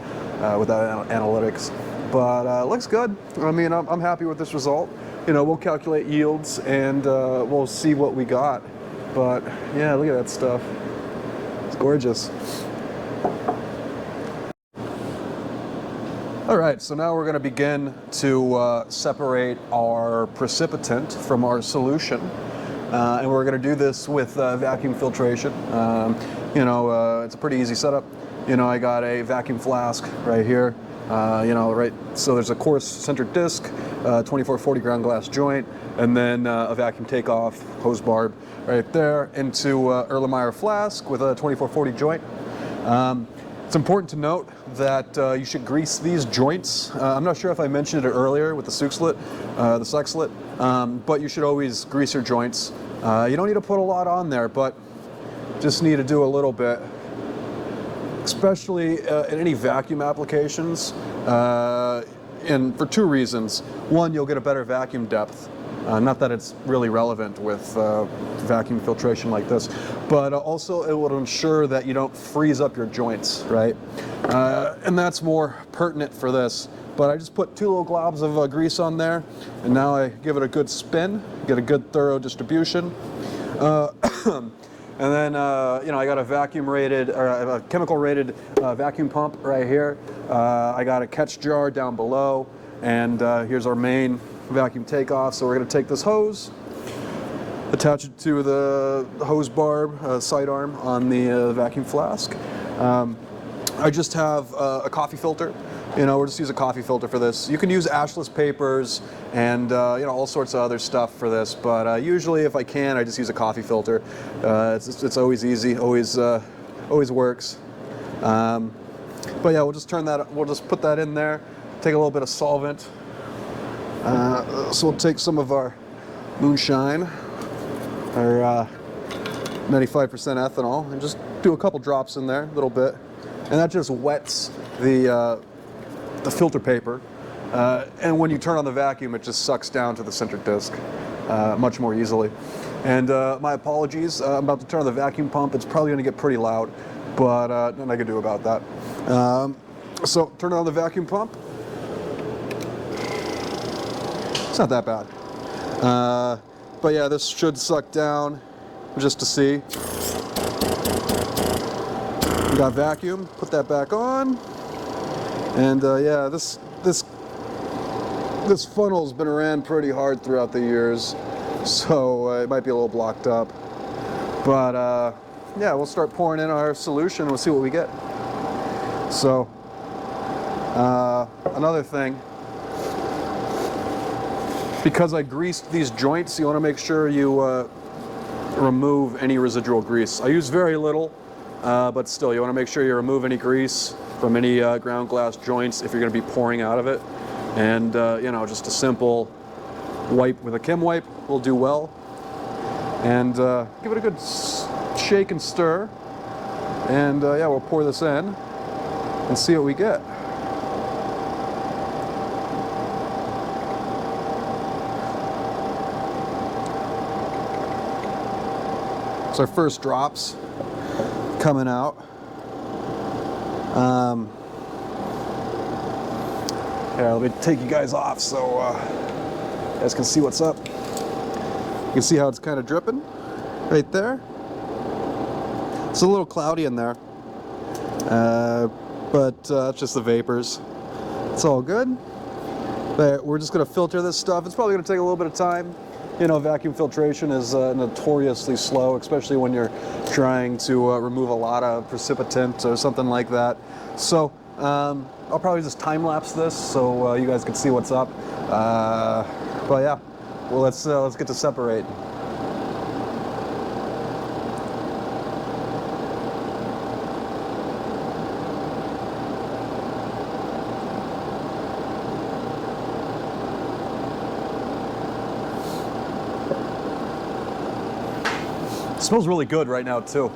without analytics? But looks good. I mean, I'm happy with this result. You know, we'll calculate yields and we'll see what we got. But yeah, look at that stuff. It's gorgeous. All right, so now we're going to begin to separate our precipitant from our solution. And we're going to do this with vacuum filtration. You know, it's a pretty easy setup. You know, I got a vacuum flask right here. You know, right, so there's a coarse centered disc, 2440 ground glass joint, and then a vacuum takeoff hose barb right there into Erlenmeyer flask with a 2440 joint. It's important to note that you should grease these joints. I'm not sure if I mentioned it earlier with the Soxhlet, but you should always grease your joints. You don't need to put a lot on there, but just need to do a little bit, especially in any vacuum applications, and for 2 reasons. One, you'll get a better vacuum depth. Not that it's really relevant with vacuum filtration like this, but also it will ensure that you don't freeze up your joints, right? And that's more pertinent for this. But I just put 2 little globs of grease on there, and now I give it a good spin, get a good thorough distribution. And then, you know, I got a vacuum rated, or a chemical rated vacuum pump right here. I got a catch jar down below, and here's our main vacuum takeoff. So we're going to take this hose, attach it to the hose barb, sidearm on the vacuum flask. I just have a coffee filter. You know, we'll just use a coffee filter for this. You can use ashless papers and you know, all sorts of other stuff for this, but usually if I can, I just use a coffee filter. It's always easy, always works. But yeah, we'll just put that in there, take a little bit of solvent. So we'll take some of our moonshine, our 95% ethanol, and just do a couple drops in there, a little bit. And that just wets the filter paper. And when you turn on the vacuum, it just sucks down to the center disc much more easily. And my apologies, I'm about to turn on the vacuum pump. It's probably gonna get pretty loud, but nothing I can do about that. So turn on the vacuum pump. It's not that bad. But yeah, this should suck down just to see. We got vacuum, put that back on. And yeah, this funnel's been ran pretty hard throughout the years, so it might be a little blocked up. But yeah, we'll start pouring in our solution and we'll see what we get. So another thing, because I greased these joints, you want to make sure you remove any residual grease. I use very little, but still, you want to make sure you remove any grease from any ground glass joints if you're going to be pouring out of it. And you know, just a simple wipe with a Kim wipe will do well. And give it a good shake and stir. And yeah, we'll pour this in and see what we get. It's our first drops coming out. Here, let me take you guys off so you guys can see what's up. You can see how it's kind of dripping right there. It's a little cloudy in there, but it's just the vapors. It's all good. But we're just going to filter this stuff. It's probably going to take a little bit of time. You know, vacuum filtration is notoriously slow, especially when you're trying to remove a lot of precipitant or something like that. So I'll probably just time-lapse this so you guys can see what's up. But yeah, well, let's get to separating. It smells really good right now too.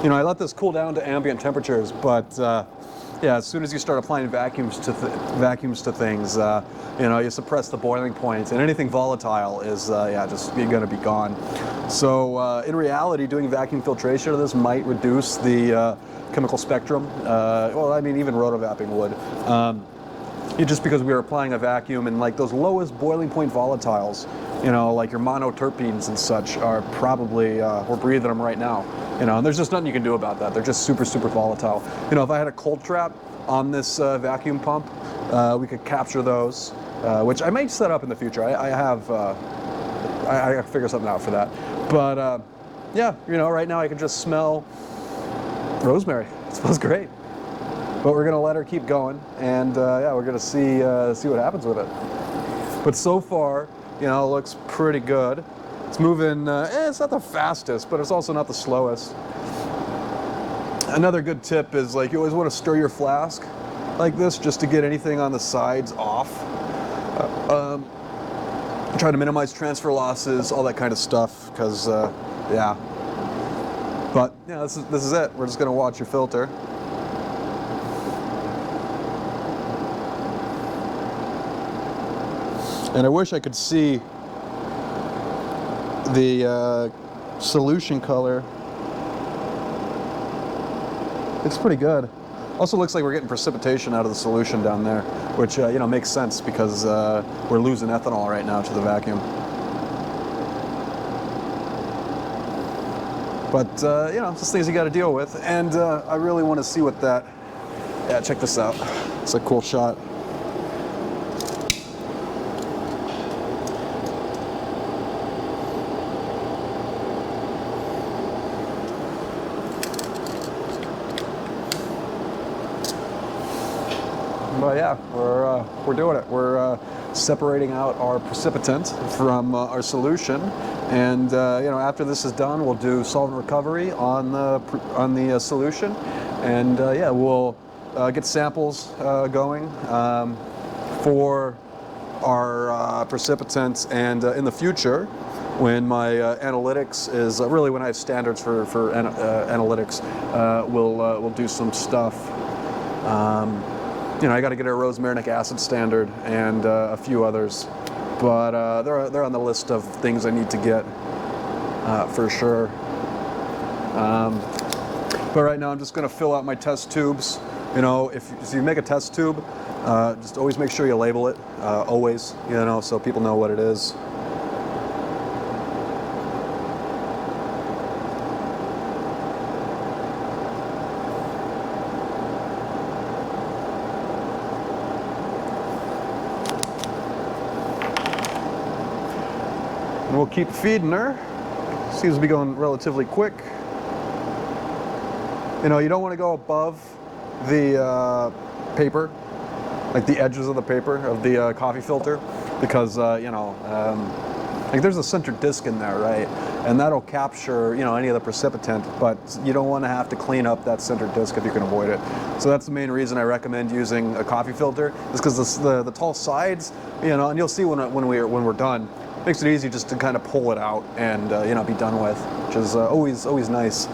You know, I let this cool down to ambient temperatures, but yeah, as soon as you start applying vacuums to things, you know, you suppress the boiling point, and anything volatile is yeah, just you're gonna be gone. So in reality, doing vacuum filtration of this might reduce the chemical spectrum. Well, I mean, even rotovapping would. Just because we are applying a vacuum, and like those lowest boiling point volatiles, you know, like your monoterpenes and such, are probably, we're breathing them right now. You know, and there's just nothing you can do about that. They're just super, super volatile. You know, if I had a cold trap on this vacuum pump, we could capture those, which I might set up in the future. I gotta figure something out for that. But yeah, you know, right now I can just smell rosemary. It smells great. But we're gonna let her keep going, and yeah, we're gonna see what happens with it. But so far, you know, it looks pretty good. It's moving, it's not the fastest, but it's also not the slowest. Another good tip is, like, you always want to stir your flask like this just to get anything on the sides off. Try to minimize transfer losses, all that kind of stuff, because yeah. But yeah, this is it. We're just gonna watch your filter. And I wish I could see the solution color. It's pretty good. Also looks like we're getting precipitation out of the solution down there, which you know, makes sense because we're losing ethanol right now to the vacuum. But you know, just things you got to deal with. And I really want to see what that. Yeah, check this out. It's a cool shot. But yeah, we're doing it. We're separating out our precipitant from our solution, and after this is done, we'll do solvent recovery on the solution, and yeah, we'll get samples going for our precipitants, and in the future, when my analytics is really when I have standards for analytics, we'll do some stuff. I got to get a rosmarinic acid standard and a few others, but they're on the list of things I need to get for sure. But right now I'm just going to fill out my test tubes. If you make a test tube, just always make sure you label it, always, so people know what it is. And we'll keep feeding her. Seems to be going relatively quick. You don't want to go above the paper, like the edges of the paper of the coffee filter, because like there's a center disc in there, right? And that'll capture any of the precipitant, but you don't want to have to clean up that center disc if you can avoid it. So that's the main reason I recommend using a coffee filter, is because the tall sides, and you'll see when we're done, makes it easy just to kind of pull it out and be done with, which is always nice.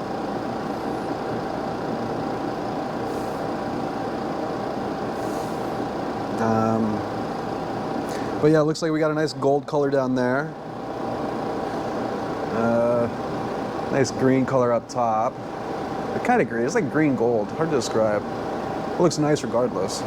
But yeah, it looks like we got a nice gold color down there. Nice green color up top. It's kind of green. It's like green gold. Hard to describe. It looks nice regardless.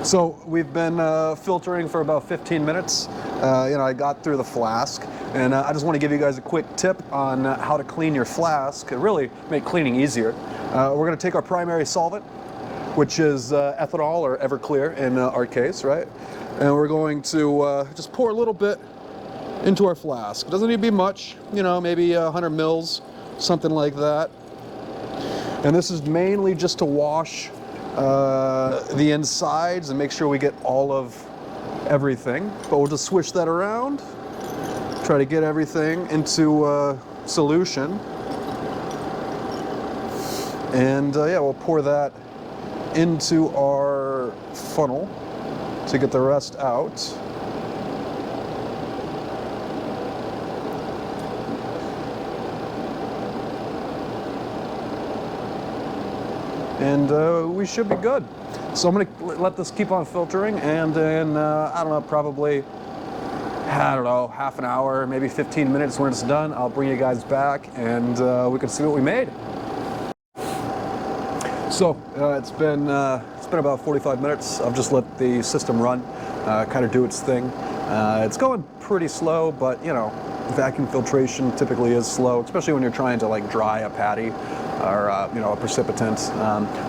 So we've been filtering for about 15 minutes. I got through the flask, and I just want to give you guys a quick tip on how to clean your flask. It really make cleaning easier. We're going to take our primary solvent, which is ethanol or Everclear in our case, right? And we're going to just pour a little bit into our flask. It doesn't need to be much, maybe 100 mils, something like that. And this is mainly just to wash the insides and make sure we get all of everything. But we'll just switch that around, try to get everything into solution. And yeah, we'll pour that into our funnel to get the rest out. And we should be good. So I'm going to let this keep on filtering, and then I don't know, probably half an hour, maybe 15 minutes when it's done, I'll bring you guys back and we can see what we made. So it's been about 45 minutes. I've just let the system run, kind of do its thing. It's going pretty slow, but vacuum filtration typically is slow, especially when you're trying to like dry a patty or a precipitant.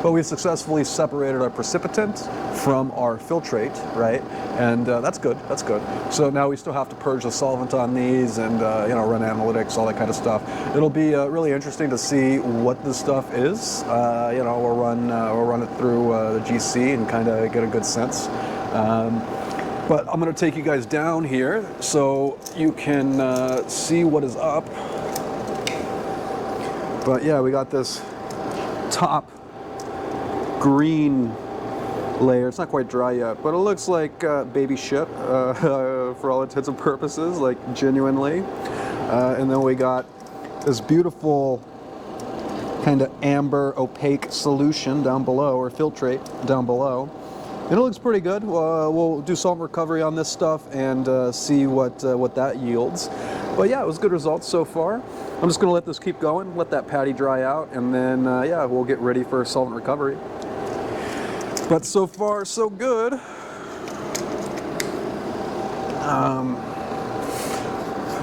But we've successfully separated our precipitant from our filtrate, right? And that's good. That's good. So now we still have to purge the solvent on these and run analytics, all that kind of stuff. It'll be really interesting to see what this stuff is. We'll run it through the GC and kind of get a good sense. But I'm going to take you guys down here so you can see what is up. But yeah, we got this top green layer. It's not quite dry yet, but it looks like baby shit for all intents and purposes, like genuinely. And then we got this beautiful kind of amber opaque solution down below, or filtrate down below. And it looks pretty good. We'll do solvent recovery on this stuff and see what that yields. But yeah, it was good results so far. I'm just going to let this keep going, let that patty dry out, and then yeah, we'll get ready for solvent recovery. But so far, so good.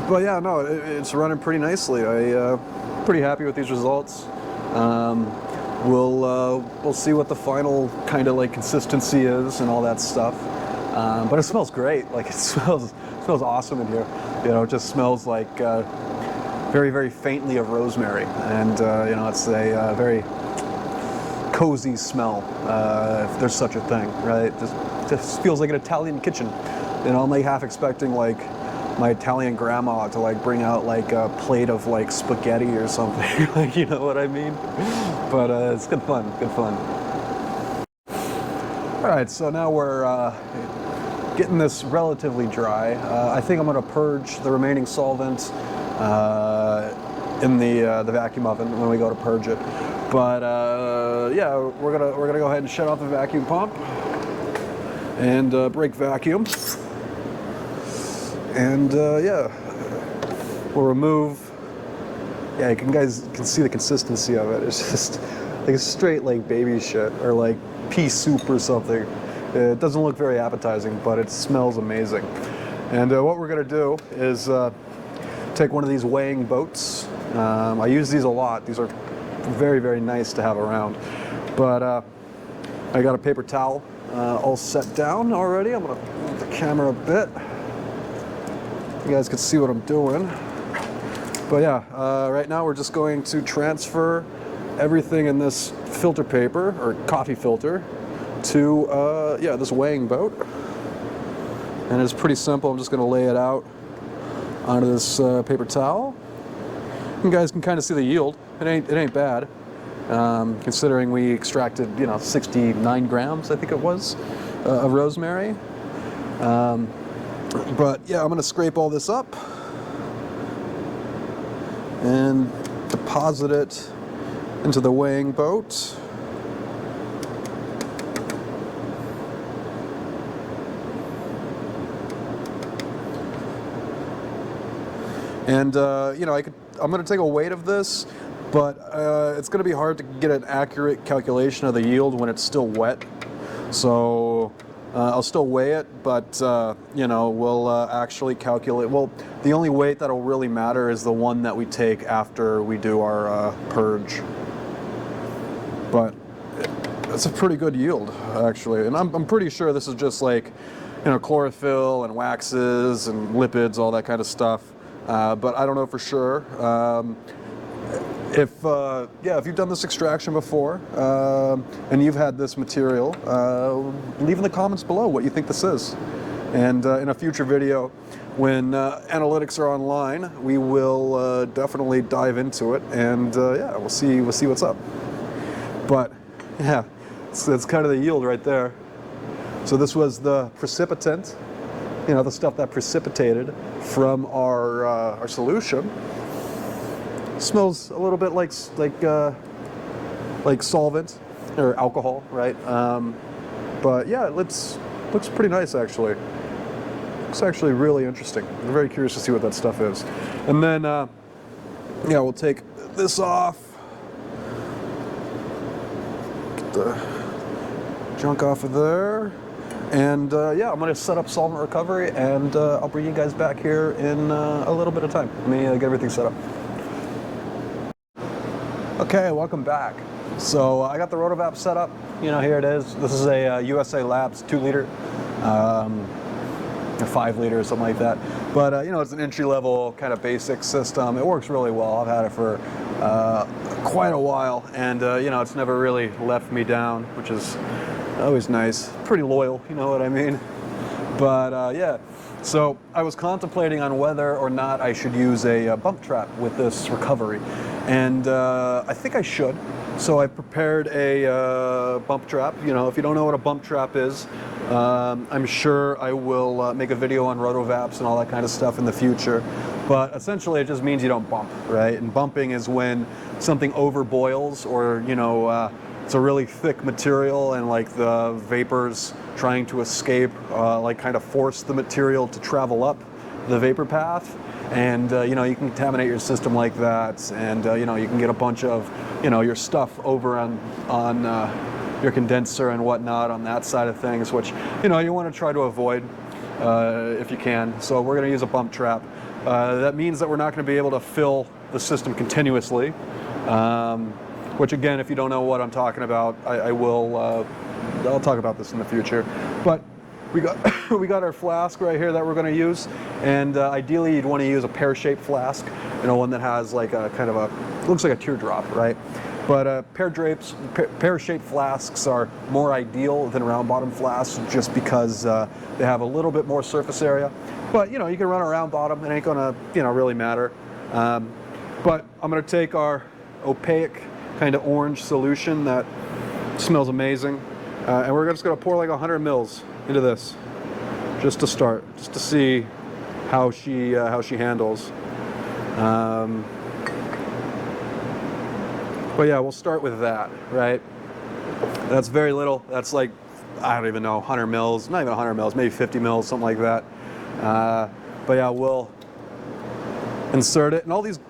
But yeah, no, it's running pretty nicely. I'm pretty happy with these results. We'll see what the final kind of like consistency is and all that stuff. But it smells great. Like it smells awesome in here. It just smells like very, very faintly of rosemary, and it's a very cozy smell, if there's such a thing, right? Just feels like an Italian kitchen. You know, I'm like half expecting like my Italian grandma to like bring out like a plate of like spaghetti or something. Like, you know what I mean? But it's good fun, good fun. All right, so now we're getting this relatively dry. I think I'm gonna purge the remaining solvent in the vacuum oven when we go to purge it. But yeah, we're gonna go ahead and shut off the vacuum pump and brake vacuum. And yeah, we'll remove. Yeah, you guys can see the consistency of it. It's just like straight like baby shit or like pea soup or something. It doesn't look very appetizing, but it smells amazing. And what we're gonna do is take one of these weighing boats. I use these a lot. These are very, very nice to have around. But I got a paper towel all set down already. I'm gonna move the camera a bit. You guys can see what I'm doing. But yeah, right now we're just going to transfer everything in this filter paper, or coffee filter, to yeah, this weighing boat. And it's pretty simple. I'm just gonna lay it out onto this paper towel. You guys can kind of see the yield. It ain't bad, considering we extracted, you know, 69 grams, I think it was, of rosemary. But yeah, I'm gonna scrape all this up and deposit it into the weighing boat. And you know, I'm gonna take a weight of this, but it's gonna be hard to get an accurate calculation of the yield when it's still wet. So I'll still weigh it, but you know, we'll actually calculate. Well, the only weight that'll really matter is the one that we take after we do our purge. But it's a pretty good yield, actually, and I'm pretty sure this is just like, you know, chlorophyll and waxes and lipids, all that kind of stuff. But I don't know for sure. Yeah, if you've done this extraction before and you've had this material, leave in the comments below what you think this is. And in a future video, when analytics are online, we will definitely dive into it, and yeah, we'll see what's up. But yeah, that's kind of the yield right there. So this was the precipitant, you know, the stuff that precipitated from our solution. Smells a little bit like solvent or alcohol, right? But yeah, it looks pretty nice, actually. Looks actually really interesting. I'm very curious to see what that stuff is. And then yeah, we'll take this off. Get the junk off of there. And yeah, I'm gonna set up solvent recovery, and I'll bring you guys back here in a little bit of time. Let me get everything set up. Okay, welcome back. So I got the Rotovap set up. You know, here it is. This is a USA Labs 2 liter, or 5 liter or something like that. But you know, it's an entry-level kind of basic system. It works really well. I've had it for quite a while, and you know, it's never really left me down, which is always nice. Pretty loyal, you know what I mean? But yeah, so I was contemplating on whether or not I should use a bump trap with this recovery, and I think I should. So I prepared a bump trap. You know, if you don't know what a bump trap is, I'm sure I will make a video on rotovaps and all that kind of stuff in the future. But essentially, it just means you don't bump, right? And bumping is when something overboils, or you know, it's a really thick material, and like the vapors trying to escape, like kind of force the material to travel up the vapor path. And you know, you can contaminate your system like that, and you know, you can get a bunch of, you know, your stuff over on your condenser and whatnot on that side of things, which, you know, you want to try to avoid if you can. So we're going to use a bump trap. That means that we're not going to be able to fill the system continuously, which again, if you don't know what I'm talking about, I'll talk about this in the future. But we got our flask right here that we're going to use, and ideally you'd want to use a pear-shaped flask, you know, one that has like a kind of a, looks like a teardrop, right? But pear-shaped flasks are more ideal than round-bottom flasks just because they have a little bit more surface area. But you know, you can run a round bottom; it ain't gonna really matter. But I'm gonna take our opaque kind of orange solution that smells amazing, and we're just gonna pour like 100 mils into this, just to start, just to see how she handles. But yeah, we'll start with that, right? That's very little. That's like, I don't even know, 100 mils, not even 100 mils, maybe 50 mils, something like that. But yeah, we'll insert it. And all these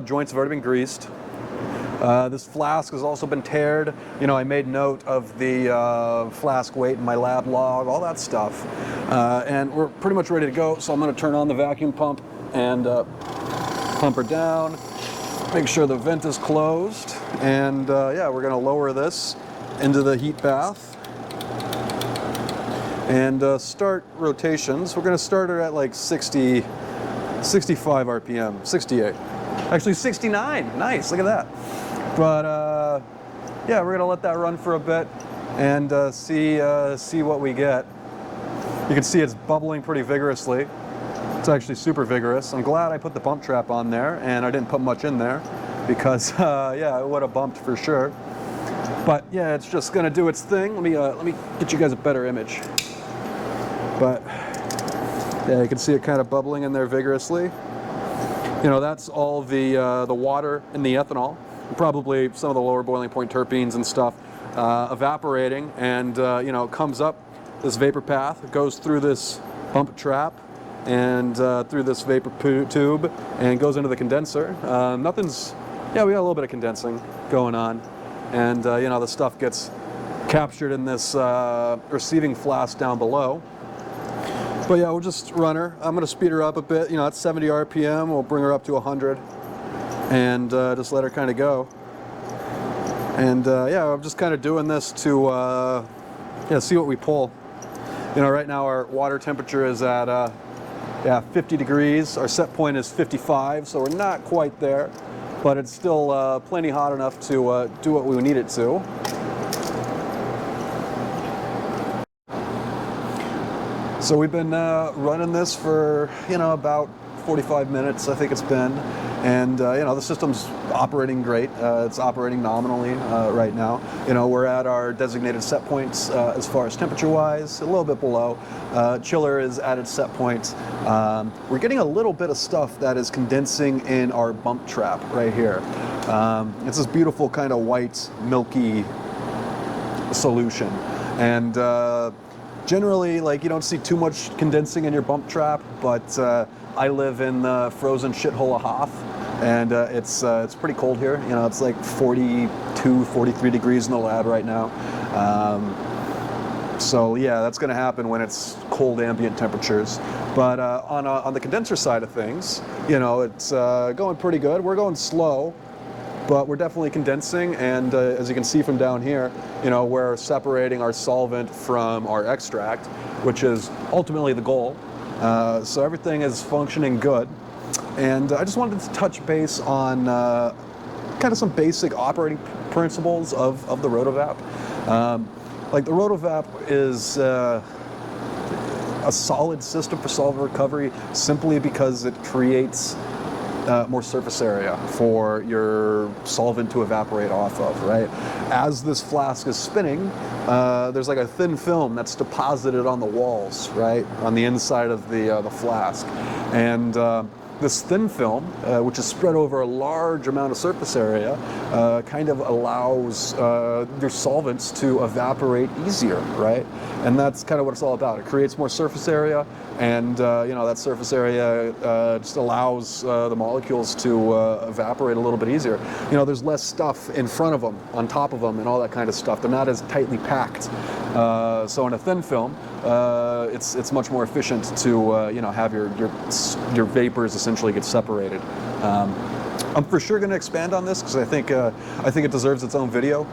joints have already been greased. This flask has also been taired. You know, I made note of the flask weight in my lab log, all that stuff. And we're pretty much ready to go. So I'm gonna turn on the vacuum pump and pump her down. Make sure the vent is closed, and yeah, we're going to lower this into the heat bath and start rotations. We're going to start her at like 65 RPM, 68, actually 69. Nice, look at that. But yeah, we're going to let that run for a bit and see what we get. You can see it's bubbling pretty vigorously. It's actually super vigorous. I'm glad I put the bump trap on there and I didn't put much in there because yeah, it would have bumped for sure. But yeah, it's just gonna do its thing. Let me get you guys a better image. But yeah, you can see it kind of bubbling in there vigorously. You know, that's all the water and the ethanol, probably some of the lower boiling point terpenes and stuff, evaporating, and you know, it comes up this vapor path. It goes through this bump trap and through this vapor tube and goes into the condenser. Yeah, we got a little bit of condensing going on, and you know, the stuff gets captured in this receiving flask down below. But yeah, we'll just run her. I'm gonna speed her up a bit. You know, at 70 RPM, we'll bring her up to 100 and just let her kind of go. And yeah, I'm just kind of doing this to yeah, see what we pull. You know, right now our water temperature is at yeah, 50 degrees. Our set point is 55, so we're not quite there, but it's still plenty hot enough to do what we need it to. So we've been running this for, you know, about 45 minutes, I think it's been. And, you know, the system's operating great. It's operating nominally right now. You know, we're at our designated set points as far as temperature-wise, a little bit below. Chiller is at its set point. We're getting a little bit of stuff that is condensing in our bump trap right here. It's this beautiful kind of white, milky solution. And generally, like, you don't see too much condensing in your bump trap, but I live in the frozen shithole of Hoth, and it's pretty cold here. You know, it's like 42, 43 degrees in the lab right now. So yeah, that's going to happen when it's cold ambient temperatures. But on the condenser side of things, you know, it's going pretty good. We're going slow, but we're definitely condensing, and as you can see from down here, you know, we're separating our solvent from our extract, which is ultimately the goal. So everything is functioning good. And I just wanted to touch base on kind of some basic operating principles of the Rotovap. Like, the Rotovap is a solid system for solvent recovery simply because it creates more surface area for your solvent to evaporate off of, right? As this flask is spinning, there's like a thin film that's deposited on the walls, right? On the inside of the flask. And this thin film, which is spread over a large amount of surface area, kind of allows your solvents to evaporate easier, right? And that's kind of what it's all about. It creates more surface area, and you know, that surface area just allows the molecules to evaporate a little bit easier. You know, there's less stuff in front of them, on top of them, and all that kind of stuff. They're not as tightly packed. So in a thin film, it's much more efficient to you know, have your vapors essentially get separated. I'm for sure going to expand on this because I think it deserves its own video.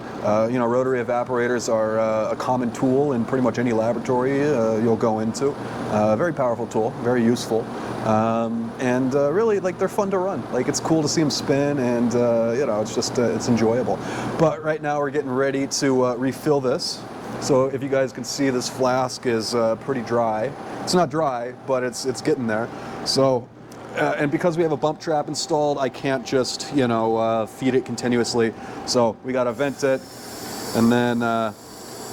You know, rotary evaporators are a common tool in pretty much any laboratory you'll go into. Very powerful tool, very useful, and really, like, they're fun to run. Like, it's cool to see them spin, and you know, it's just it's enjoyable. But right now we're getting ready to refill this. So if you guys can see, this flask is pretty dry. It's not dry, but it's getting there. So. And because we have a bump trap installed, I can't just, you know, feed it continuously. So we got to vent it, and then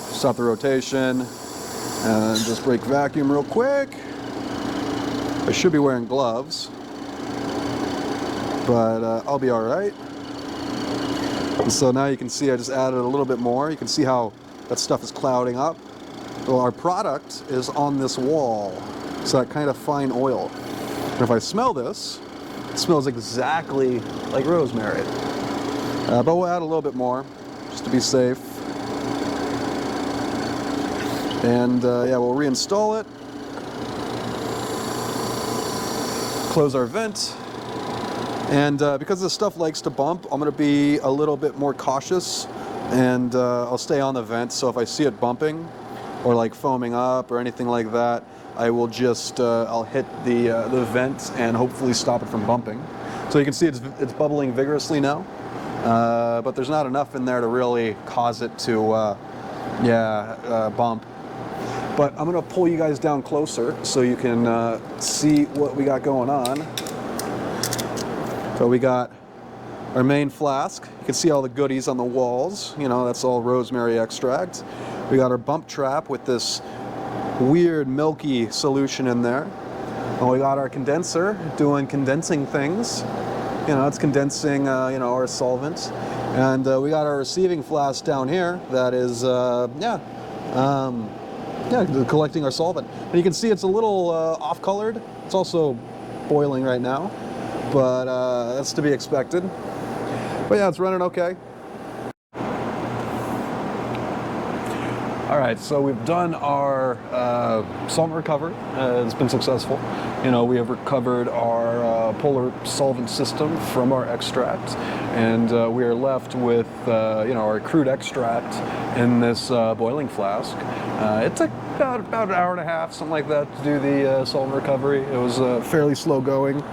stop the rotation, and just brake vacuum real quick. I should be wearing gloves, but I'll be all right. And so now you can see I just added a little bit more. You can see how that stuff is clouding up. Well, our product is on this wall. It's that kind of fine oil. And if I smell this, it smells exactly like rosemary. But we'll add a little bit more, just to be safe. And yeah, we'll reinstall it. Close our vent. And because this stuff likes to bump, I'm going to be a little bit more cautious. And I'll stay on the vent, so if I see it bumping, or like foaming up, or anything like that, I will just, I'll hit the vent and hopefully stop it from bumping. So you can see it's bubbling vigorously now, but there's not enough in there to really cause it to, bump. But I'm gonna pull you guys down closer so you can see what we got going on. So we got our main flask. You can see all the goodies on the walls. You know, that's all rosemary extract. We got our bump trap with this weird milky solution in there. And we got our condenser doing condensing things. You know, it's condensing, you know, our solvent. And we got our receiving flask down here that is, collecting our solvent. And you can see it's a little off-colored. It's also boiling right now, but that's to be expected. But yeah, it's running okay. All right, so we've done our solvent recovery. It's been successful. You know, we have recovered our polar solvent system from our extract, and we are left with, you know, our crude extract in this boiling flask. It took about an hour and a half, something like that, to do the solvent recovery. It was fairly slow going,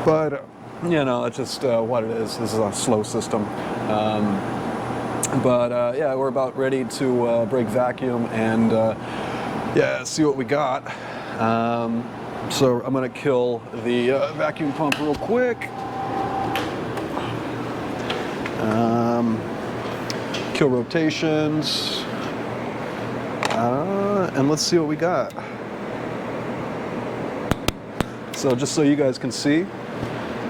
but you know, it's just what it is. This is a slow system. But yeah, we're about ready to brake vacuum and yeah, see what we got. So I'm gonna kill the vacuum pump real quick. Kill rotations. And let's see what we got. So just so you guys can see,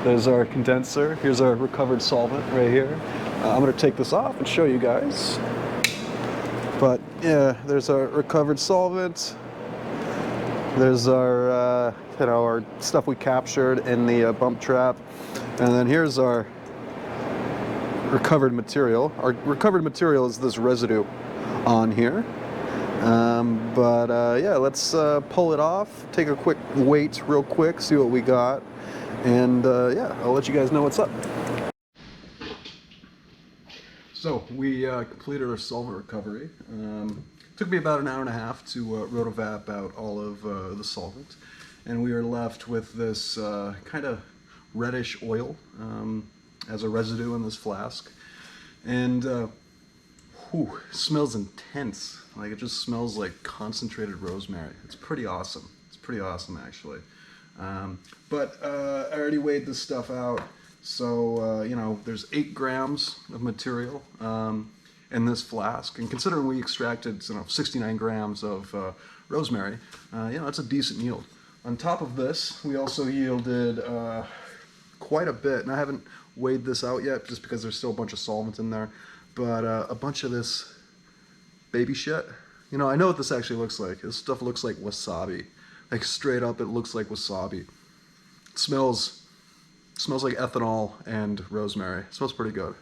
there's our condenser. Here's our recovered solvent right here. I'm going to take this off and show you guys. But yeah, there's our recovered solvent. There's our, you know, our stuff we captured in the bump trap. And then here's our recovered material. Our recovered material is this residue on here. Yeah, let's pull it off, take a quick wait real quick, see what we got. And yeah, I'll let you guys know what's up. So we completed our solvent recovery. Took me about an hour and a half to rotovap out all of the solvent, and we are left with this kind of reddish oil as a residue in this flask, and whew, smells intense. Like, it just smells like concentrated rosemary. It's pretty awesome. It's pretty awesome, actually. But I already weighed this stuff out. So, you know, there's 8 grams of material in this flask. And considering we extracted, you know, 69 grams of rosemary, you know, that's a decent yield. On top of this, we also yielded quite a bit. And I haven't weighed this out yet just because there's still a bunch of solvent in there. But a bunch of this baby shit. You know, I know what this actually looks like. This stuff looks like wasabi. Like, straight up, it looks like wasabi. It smells like ethanol and rosemary. It smells pretty good.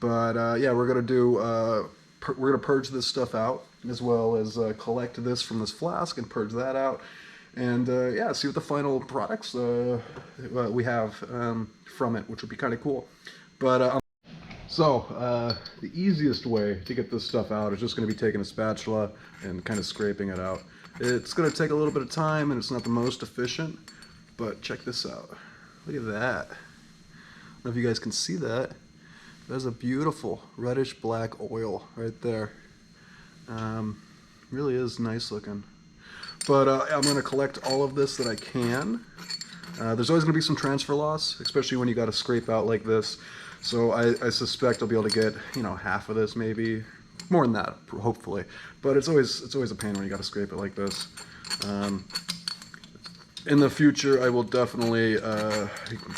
But yeah, we're gonna do we're gonna purge this stuff out, as well as collect this from this flask and purge that out. and yeah, see what the final products we have from it, which would be kind of cool. But the easiest way to get this stuff out is just going to be taking a spatula and kind of scraping it out. It's going to take a little bit of time and it's not the most efficient, but check this out. Look at that. I don't know if you guys can see that. There's a beautiful reddish black oil right there. Really is nice looking. But I'm going to collect all of this that I can. There's always going to be some transfer loss, especially when you got to scrape out like this. So I suspect I'll be able to get, you know, half of this, maybe more than that, hopefully. But it's always a pain when you got to scrape it like this. In the future, I will definitely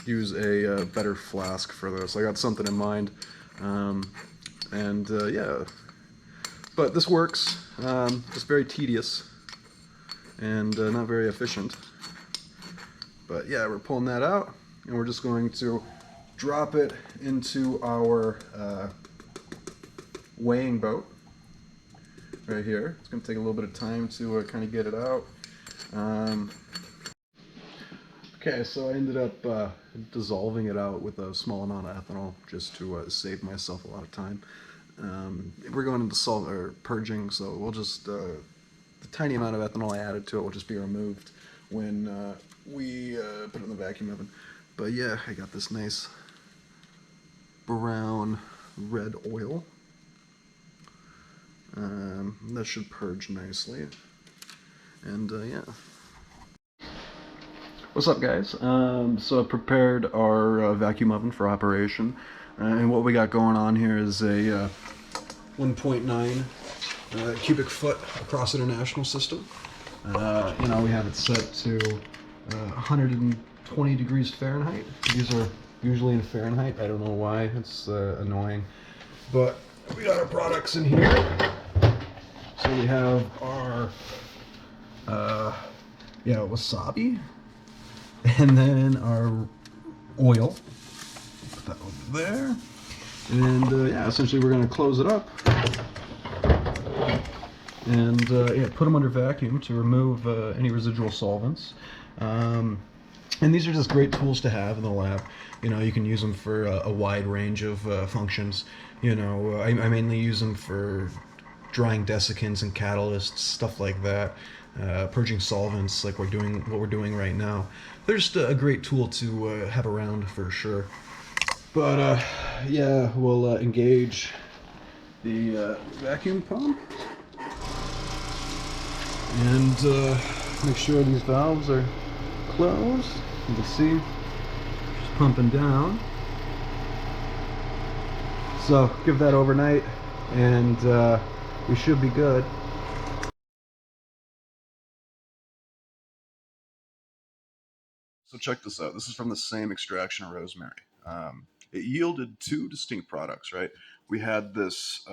use a better flask for this. I got something in mind, yeah. But this works. It's very tedious and not very efficient. But yeah, we're pulling that out, and we're just going to drop it into our weighing boat right here. It's going to take a little bit of time to kind of get it out. Okay, so I ended up dissolving it out with a small amount of ethanol just to save myself a lot of time. We're going into purging, so we'll just, the tiny amount of ethanol I added to it will just be removed when we put it in the vacuum oven. But yeah, I got this nice brown red oil. That should purge nicely. And yeah. What's up, guys? So I prepared our vacuum oven for operation, and what we got going on here is a 1.9 cubic foot across international system. You know, we have it set to 120 degrees Fahrenheit. These are usually in Fahrenheit. I don't know why. It's annoying. But we got our products in here. So we have our wasabi. And then our oil, put that over there, and yeah, essentially we're going to close it up and yeah, put them under vacuum to remove any residual solvents. And these are just great tools to have in the lab. You know, you can use them for a wide range of functions. You know, I mainly use them for drying desiccants and catalysts, stuff like that. Purging solvents, like what we're doing right now. They're just a great tool to have around for sure. But yeah, we'll engage the vacuum pump and make sure these valves are closed. You can see just pumping down. So give that overnight and we should be good. So check this out. This is from the same extraction of Rosemary. It yielded two distinct products, right? We had this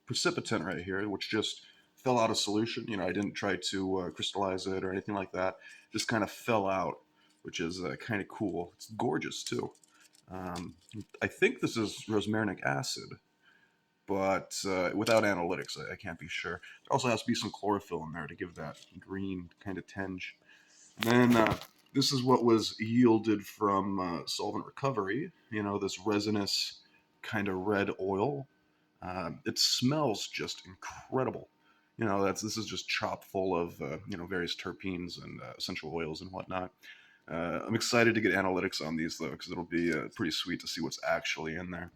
precipitant right here, which just fell out of solution. You know, I didn't try to crystallize it or anything like that. Just kind of fell out, which is kind of cool. It's gorgeous too. I think this is rosmarinic acid, but without analytics, I can't be sure. There also has to be some chlorophyll in there to give that green kind of tinge. And then this is what was yielded from solvent recovery. You know, this resinous kind of red oil. It smells just incredible. You know, this is just chock full of you know, various terpenes and essential oils and whatnot. I'm excited to get analytics on these though, because it'll be pretty sweet to see what's actually in there.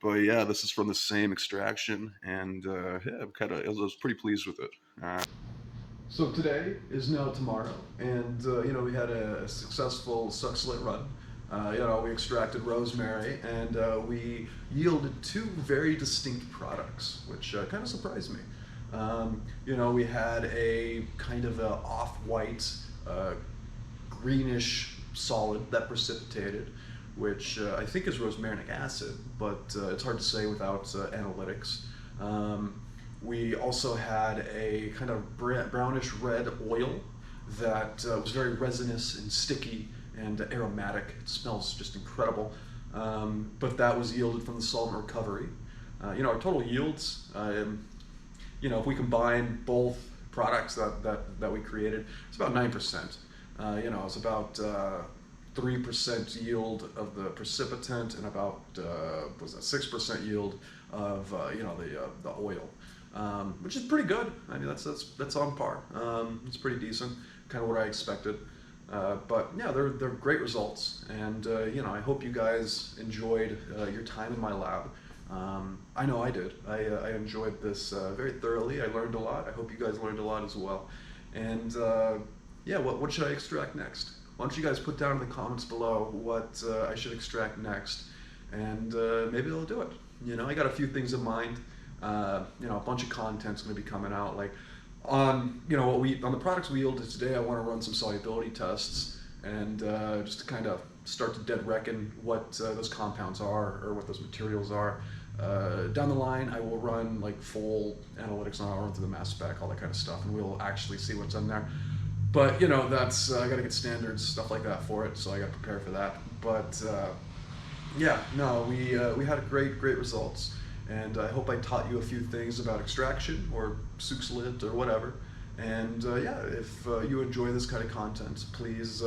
But yeah, this is from the same extraction, and yeah, I was pretty pleased with it. So today is now tomorrow, and you know, we had a successful Soxhlet run. You know, we extracted rosemary, and we yielded two very distinct products, which kind of surprised me. You know, we had a kind of a off-white, greenish solid that precipitated, which I think is rosmarinic acid, but it's hard to say without analytics. We also had a kind of brownish red oil that was very resinous and sticky and aromatic. It smells just incredible. But that was yielded from the solvent recovery. You know, our total yields, you know, if we combine both products that we created. It's about 9%. It's about 3% yield of the precipitant and about 6% yield of the oil, which is pretty good. I mean, that's on par. It's pretty decent, kind of what I expected. But yeah, they're great results, and I hope you guys enjoyed your time in my lab. I know I did. I enjoyed this very thoroughly. I learned a lot. I hope you guys learned a lot as well. And yeah, what should I extract next? Why don't you guys put down in the comments below what I should extract next, and maybe I'll do it. I got a few things in mind. A bunch of content's going to be coming out, like on on the products we yielded today. I want to run some solubility tests, and just to kind of start to dead reckon what those compounds are, or what those materials are. Down the line, I will run like full analytics, and I'll run through the mass spec, all that kind of stuff, and we'll actually see what's in there. But that's I got to get standards, stuff like that for it, so I got to prepare for that. But yeah, no, we had great results, and I hope I taught you a few things about extraction or Soxhlet or whatever. And yeah, if you enjoy this kind of content, please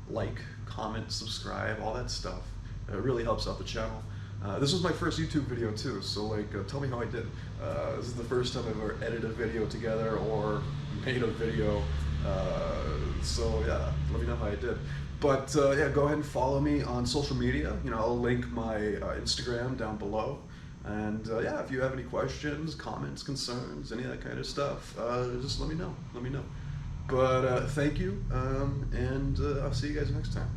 like, comment, subscribe, all that stuff. It really helps out the channel. This was my first YouTube video too, so like, tell me how I did. This is the first time I've ever edited a video together or made a video. So yeah, let me know how I did. But yeah, go ahead and follow me on social media. I'll link my Instagram down below. And yeah, if you have any questions, comments, concerns, any of that kind of stuff, just let me know. But thank you, and I'll see you guys next time.